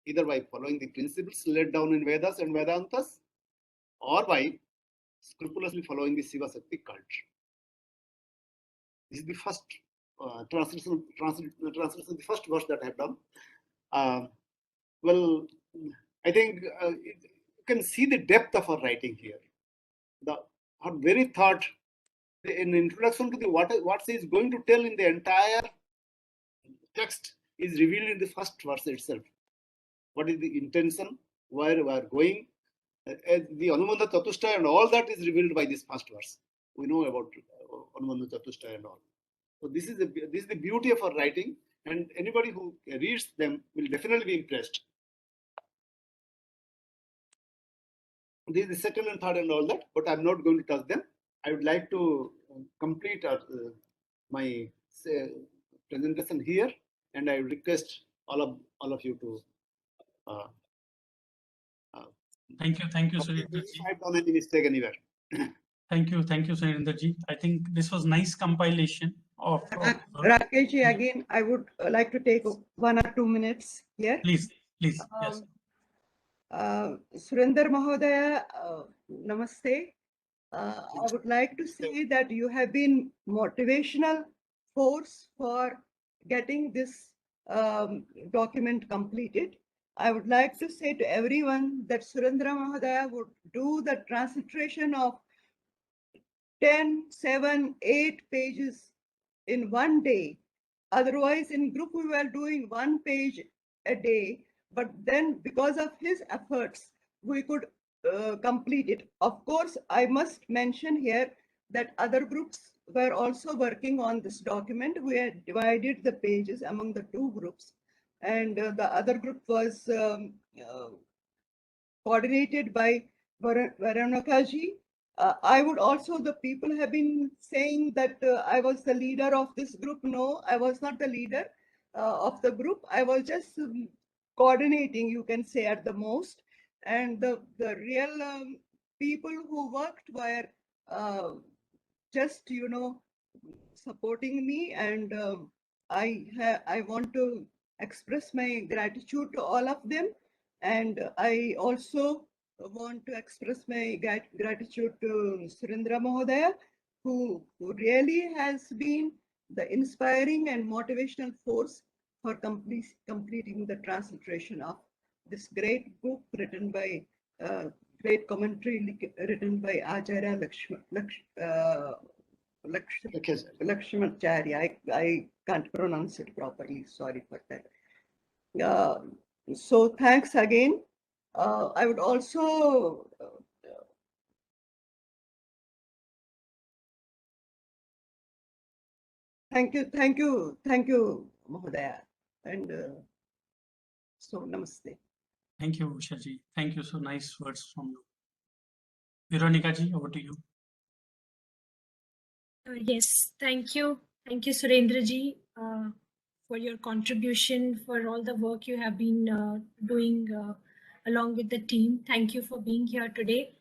either by following the principles laid down in Vedas and Vedantas, or by scrupulously following the Shiva Shakti cult. This is the first translation, the first verse that I have done. Well, I think you can see the depth of our writing here. Our very thought, in introduction to the what she is going to tell in the entire text, is revealed in the first verse itself. What is the intention, where we are going, the Anubandha Chatushtaya and all that is revealed by this first verse. We know about Anubandha Chatushtaya and all. So this is the beauty of our writing, and anybody who reads them will definitely be impressed. This is the second and third and all that, but I'm not going to touch them. I would like to complete my presentation here, and I request all of you to. Thank you, Surendra ji. If I've done any mistake anywhere. Thank you, Surendra ji. I think this was nice compilation of. Rakesh ji, again, I would like to take 1 or 2 minutes here. Please, yes. Surinder Mahodaya, namaste. I would like to say that you have been motivational force for getting this document completed. I would like to say to everyone that Surendra Mahodaya would do the transliteration of 10, 7, 8 pages in one day. Otherwise, in group, we were doing 1 page a day. But then, because of his efforts, we could complete it. Of course, I must mention here that other groups were also working on this document. We had divided the pages among the 2 groups. And the other group was coordinated by Veronica ji. I would also, the people have been saying that I was the leader of this group. No, I was not the leader of the group. I was just coordinating, you can say, at the most. And the real people who worked were just, supporting me. And I want to express my gratitude to all of them. And I also want to express my gratitude to Surendra Mahodaya, who really has been the inspiring and motivational force for completing the transliteration of this great book written by, great commentary written by Acharya Lakshmanacharya. I can't pronounce it properly, sorry for that. So thanks again. I would also thank you, Mahodaya. And so namaste. Thank you, Usha ji. Thank you. So nice words from you. Veronica ji, over to you. Yes, thank you. Thank you, Surendra ji, for your contribution, for all the work you have been doing along with the team. Thank you for being here today.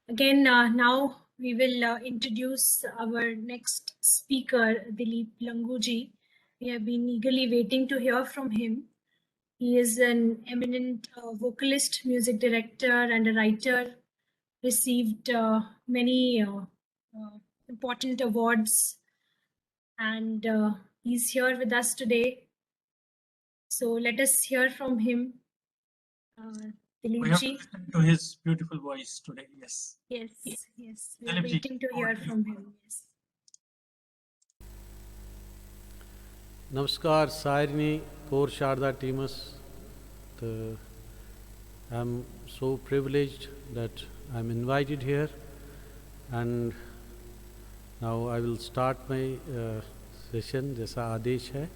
Again, now we will introduce our next speaker, Dilip Languji. We have been eagerly waiting to hear from him. He is an eminent vocalist, music director, and a writer. Received many important awards, and he's here with us today So let us hear from him. We Dilip have to ji. listen to his beautiful voice today. Yes. Yes, yes. We are Dilip ji, waiting to over hear to you. from him. Yes. Namaskar, Sarini, Kor Sharada Teamus. I'm so privileged that I'm invited here, and now I will start my session जैसा आदेश है.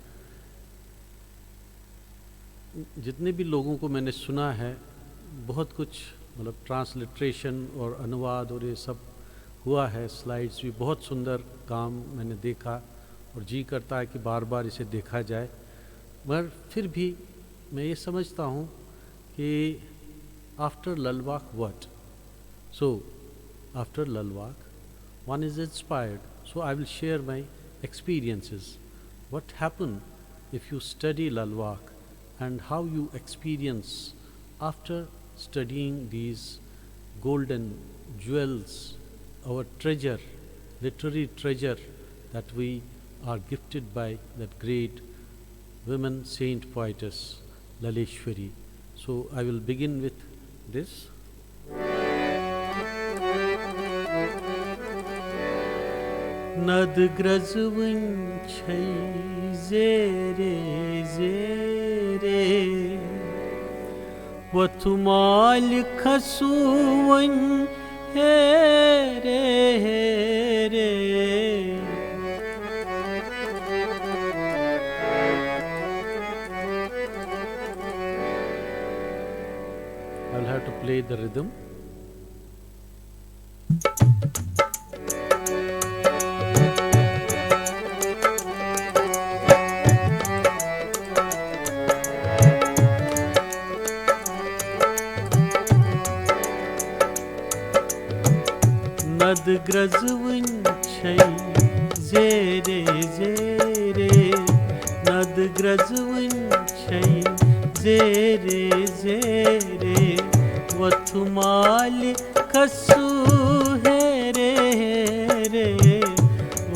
जितने भी लोगों को मैंने सुना है, बहुत कुछ मतलब ट्रांसलिट्रेशन और अनुवाद और ये सब हुआ है. स्लाइड्स भी बहुत सुंदर काम मैंने देखा और जी करता है कि बार बार इसे देखा जाए. मगर फिर भी मैं ये समझता हूँ कि आफ्टर ललवाक व्हाट, सो आफ्टर ललवाक one is inspired. So I will share my experiences. What happened if you study Lalwak and how you experience after studying these golden jewels, our treasure, literary treasure that we are gifted by that great women saint poetess Laleshwari. So I will begin with this. Nadgrazvın çay zere zere Vatumal kasuvın here here I'll have to play the rhythm. Nadgrazvın çay zere zere Nadgrazvın çay zere zere Vatumal kasu here here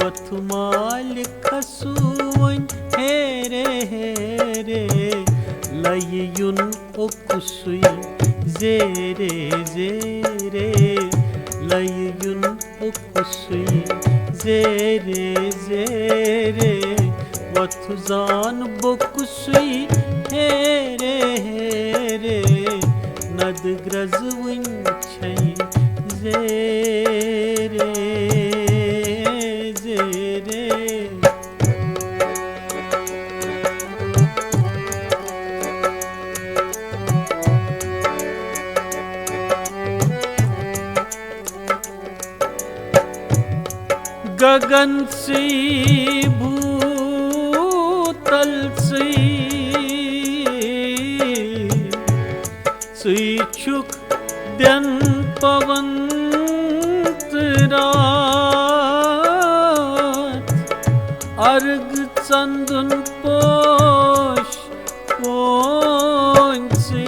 Vatumal kasuvun here here Layun okusui zere zere Layun okusui zere zere Vatuzan bokusui here here Nadgrazvın çay zere zere गगन से भूतल से छुक दिन पवंत रात अर्घ चंदन पोष पोंसी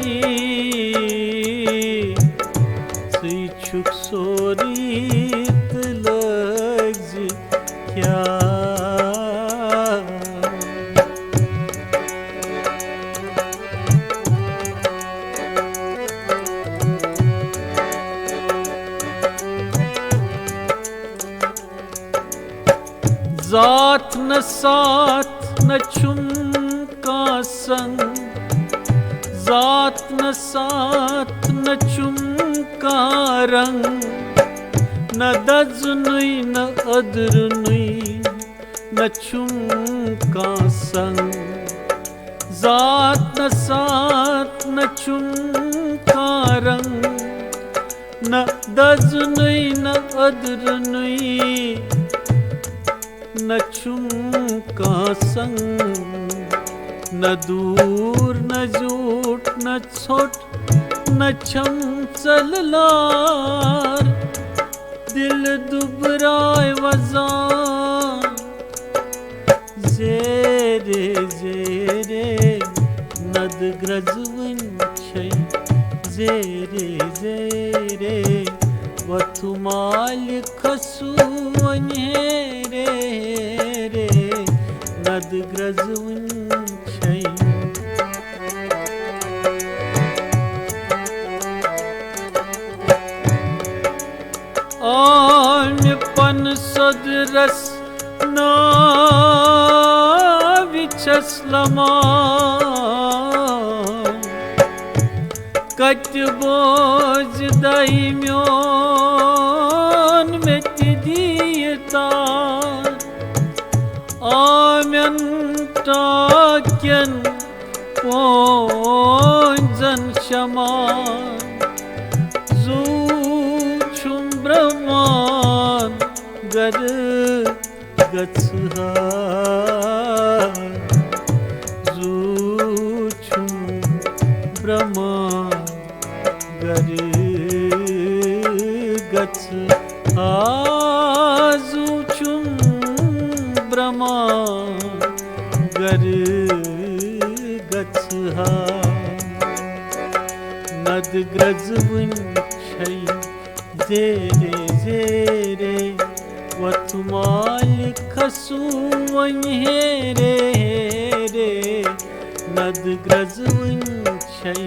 छुक सोरीत luxe क्या जात न साथ न छुम का संग जात न साथ न छुम का रंग न दज नुई न अदर नुई न छुम का संग जात न साथ न छुम का रंग न दज नुई न अदर नुई न छुम का संग न दूर न झूठ न छोट न छम चललार दिल दुबराय वजान जेरे जेरे नदग्रजवन छय जेरे जेरे वथुमाल खसुवन रे नदग्रजवन छय Kalmi pan sodras navichaslaman Kat boz daimyon metidiytan Amen taken ponzan shaman Zuchum brahman gar gatsha Zuchum brahman gar gatsha Zuchum brahman gar gatsha Nad grazvun chay zere zere Vatmal khasu here here Nad grazvun chay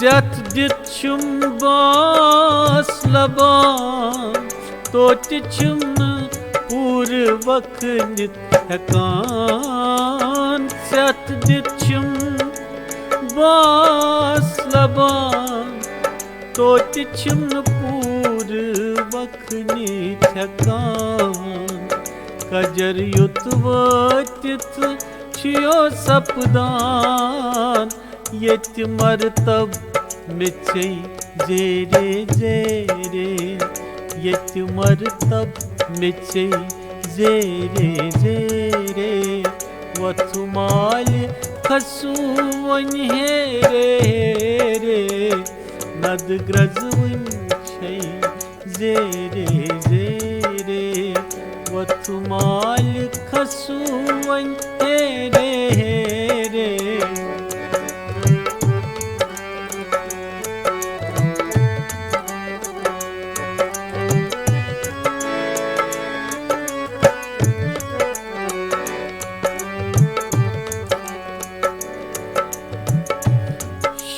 Zat ditchum bas laban Totichum pur vaknit hekan Zat ditchum bas laban Totichum pur vaknit hekan Kajar yutvatit chiyo sapdan Yet martab mechey jere jere Yet martab mechey jere jere Vatmal khasuvan here here Nad grazvun chay jere jere Vatmal khasuvan here here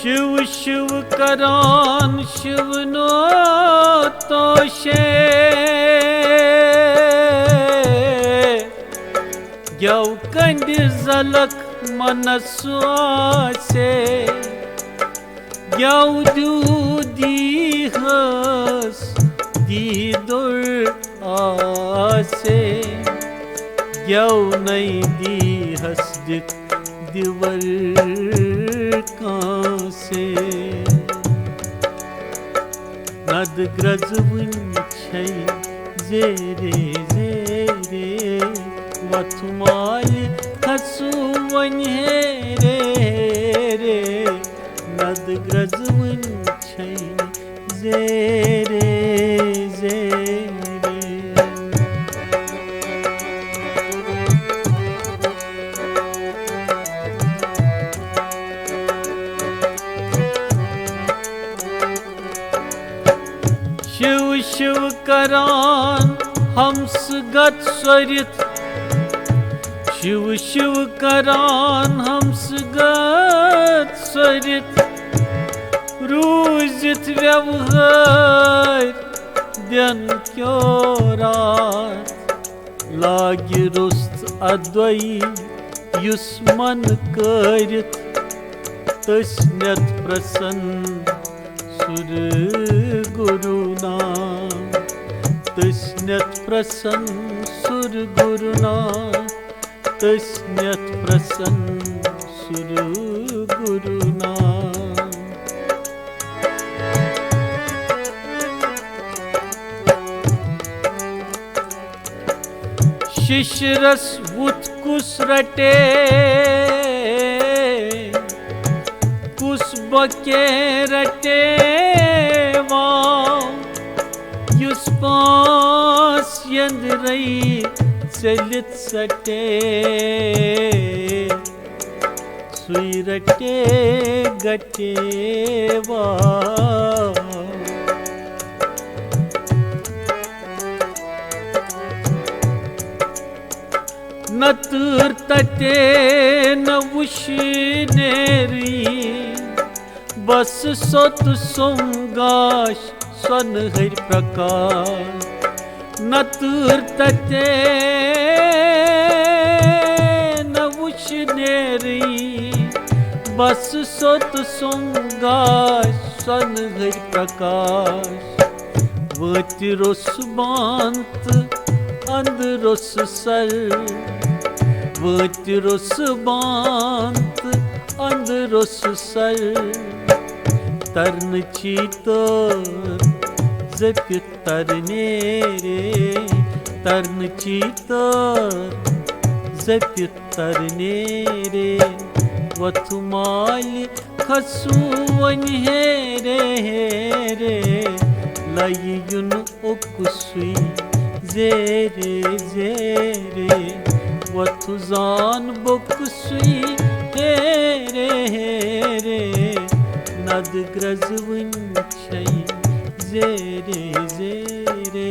Shiv Shiv karan Shiv no toshe Gyav kandi zalak manaswase Gyav dudihas didur ase Gyav nay dihas dik divar se Nad grazvun chay zere zere Vatmal khasuvan here here Nad grazvun chay zere zere Shiv Shiv karan hams gat swarit Shiv Shiv karan hams gat swarit Ruzit vyavhar dyan kyo raat Lagi rust advai yusman karit Tasnyat prasann sur guruna Tasnyat prasann sur guruna Tasnyat prasann sur guruna Shishras utkus rate Kusbake rate vav Yus pas yandrai selit sate Sui rate gate vav नतुर तटे न वुशनेरी बस सोत सोंगाश सन हर प्रकाश नतुर तटे न वुशनेरी बस सोत सोंगाश सन हर प्रकाश वत रोस बांत अंध रोस सर वत रोस बांत अंध रोस सर तरन चीतर जप तरने रे तरन चीतर जप तरने रे वथुमाल खसुवन हे रे लयुन उकुसुई जेरे जेरे वथुजान बुकुसुई हेरे नद ग्रजवन छई जेरे जेरे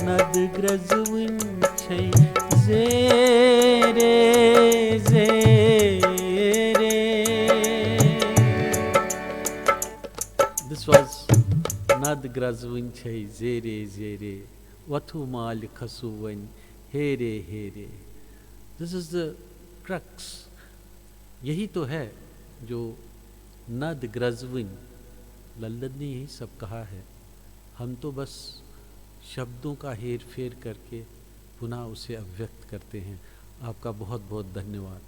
नद ग्रजवन छई जेरे जेरे. This was Nad Grazwin Chai Zere Zere Watu Mal Khasuwan Here Here. This is the crux. यही तो है जो नद ग्रजविन लल्लद ने यही सब कहा है. हम तो बस शब्दों का हेर फेर करके पुनः उसे अव्यक्त करते हैं. आपका बहुत बहुत धन्यवाद.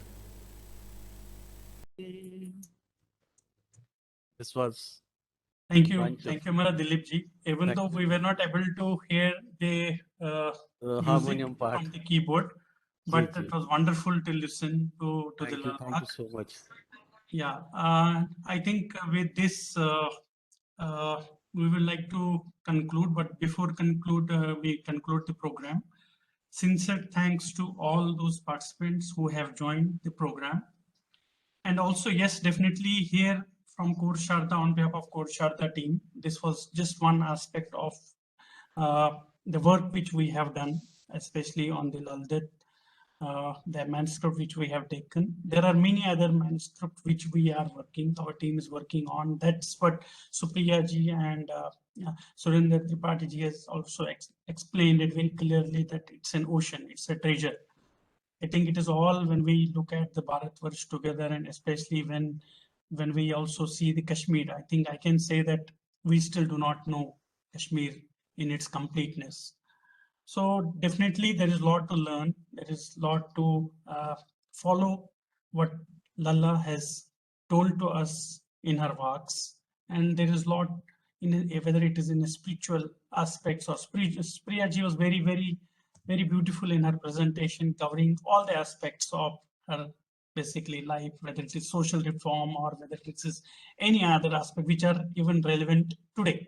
This was Thank you, Mara Dilip ji. Even though we were not able to hear the harmonium part from the keyboard, but it was wonderful to listen to the Thank you so much. Yeah, I think with this we would like to conclude, but before we conclude the program. Sincere thanks to all those participants who have joined the program. And also, yes, definitely here from Core Sharda, on behalf of Core Sharda team, this was just one aspect of the work which we have done, especially on the Laldet, the manuscript which we have taken. There are many other manuscripts which we are working, our team is working on. That's what Supriya ji and Surinder Tripathi ji has also explained it very clearly, that it's an ocean, it's a treasure. I think it is all when we look at the Bharatvarsh together, and especially when we also see the Kashmir, I think I can say that we still do not know Kashmir in its completeness. So definitely there is a lot to learn. There is a lot to follow what Lalla has told to us in her works. And there is a lot in whether it is in a spiritual aspects or Priya ji was very, very, very beautiful in her presentation, covering all the aspects of her basically life, whether it is social reform or whether it is any other aspect which are even relevant today.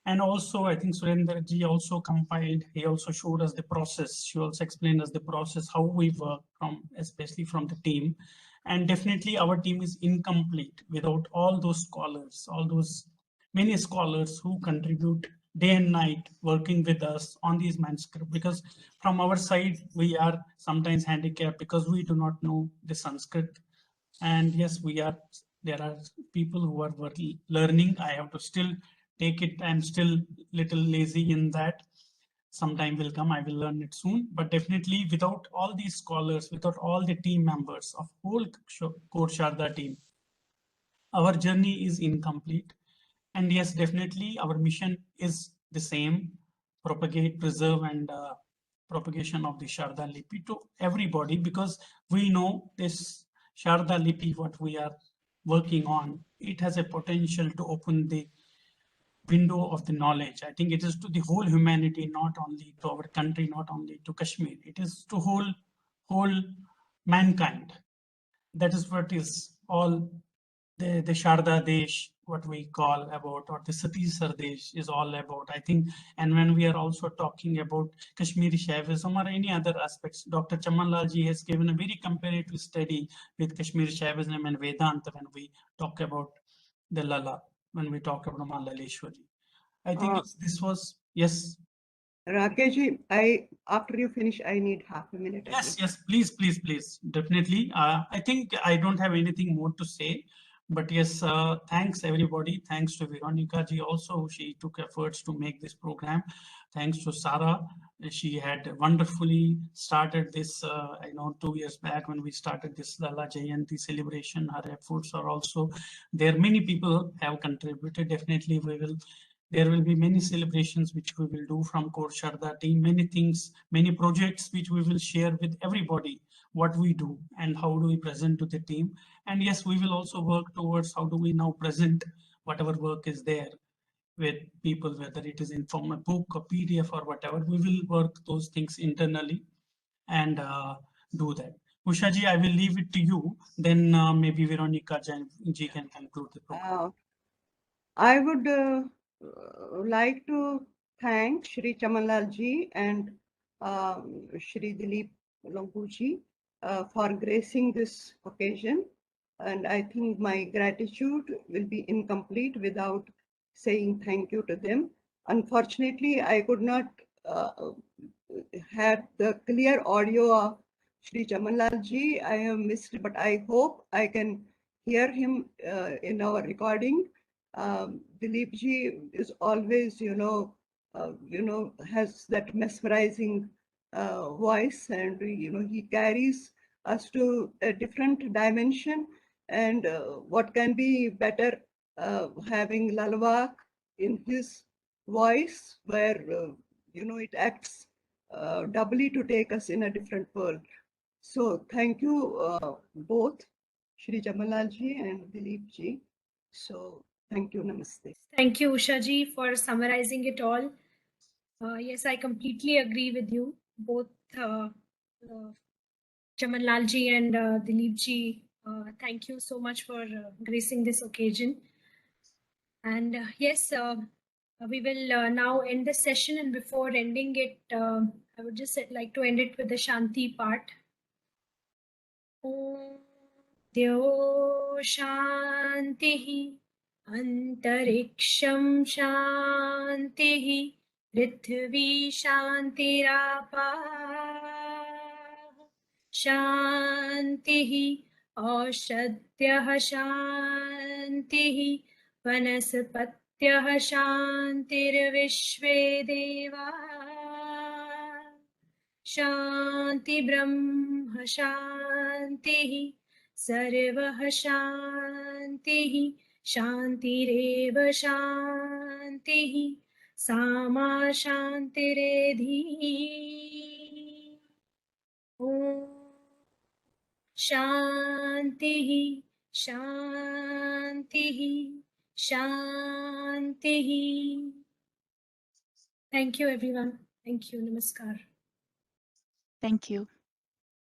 And also, I think Surendra ji also compiled, he also showed us the process. She also explained us the process, how we work from, especially from the team. And definitely our team is incomplete without all those scholars, all those many scholars who contribute day and night working with us on these manuscripts, because from our side, we are sometimes handicapped because we do not know the Sanskrit. And yes, there are people who are learning. I have to still take it. I'm still little lazy in that. Sometime will come, I will learn it soon. But definitely without all these scholars, without all the team members of whole Core Sharda team, our journey is incomplete. And yes, definitely our mission is the same: propagate, preserve, and propagation of the Sharda Lipi to everybody, because we know this Sharda Lipi, what we are working on, it has a potential to open the window of the knowledge. I think it is to the whole humanity, not only to our country, not only to Kashmir. It is to whole mankind. That is what is all the Sharda Desh, what we call about, or the Sati Sardesh is all about, I think. And when we are also talking about Kashmiri Shaivism or any other aspects, Dr. Chamanlal ji has given a very comparative study with Kashmiri Shaivism and Vedanta when we talk about the Lala, when we talk about Maa Laleshwari. I think this was, yes. Rakeshji, after you finish, I need half a minute. Yes, again. yes, please, definitely. I think I don't have anything more to say, but yes, thanks everybody. Thanks to Veronica ji also. She took efforts to make this program. Thanks to Sarah. She had wonderfully started this, 2 years back when we started this Lala Jayanti celebration. Her efforts are also there. Many people have contributed. Definitely, there will be many celebrations which we will do from Core Sharda team, many things, many projects which we will share with everybody, what we do and how do we present to the team. And yes, we will also work towards how do we now present whatever work is there with people, whether it is in form of book or PDF or whatever. We will work those things internally and do that. Usha ji, I will leave it to you. Then maybe Veronica ji can conclude the program. I would like to thank Shri Chamanlal ji and Shri Dilip Lampu ji for gracing this occasion. And I think my gratitude will be incomplete without saying thank you to them. Unfortunately, I could not have the clear audio of Shri Chamanlal ji. I have missed, but I hope I can hear him in our recording. Dilip ji is always, has that mesmerizing voice, and he carries us to a different dimension. And what can be better having Lalwak in his voice, where it acts doubly to take us in a different world. So thank you both, Shri Jamalal ji and Dilip ji. So thank you, namaste. Thank you, Usha ji, for summarizing it all. Yes, I completely agree with you. Both Chamanlal ji and Dilip ji, thank you so much for gracing this occasion. And yes, we will now end the session. And before ending it, I would just like to end it with the Shanti part. Om Dyo Shantihi Antariksham Shantihi Prithvi Shantirapa Shantihi Aushadhyah Shantihi Vanasapatyah Shantirvishve Deva Shanti Brahma Shantihi Sarvah Shantihi Shantireva Shantihi Sama Shantiredhi Om Shantihi Shantihi Shantihi. Thank you, everyone. Thank you. Namaskar. Thank you.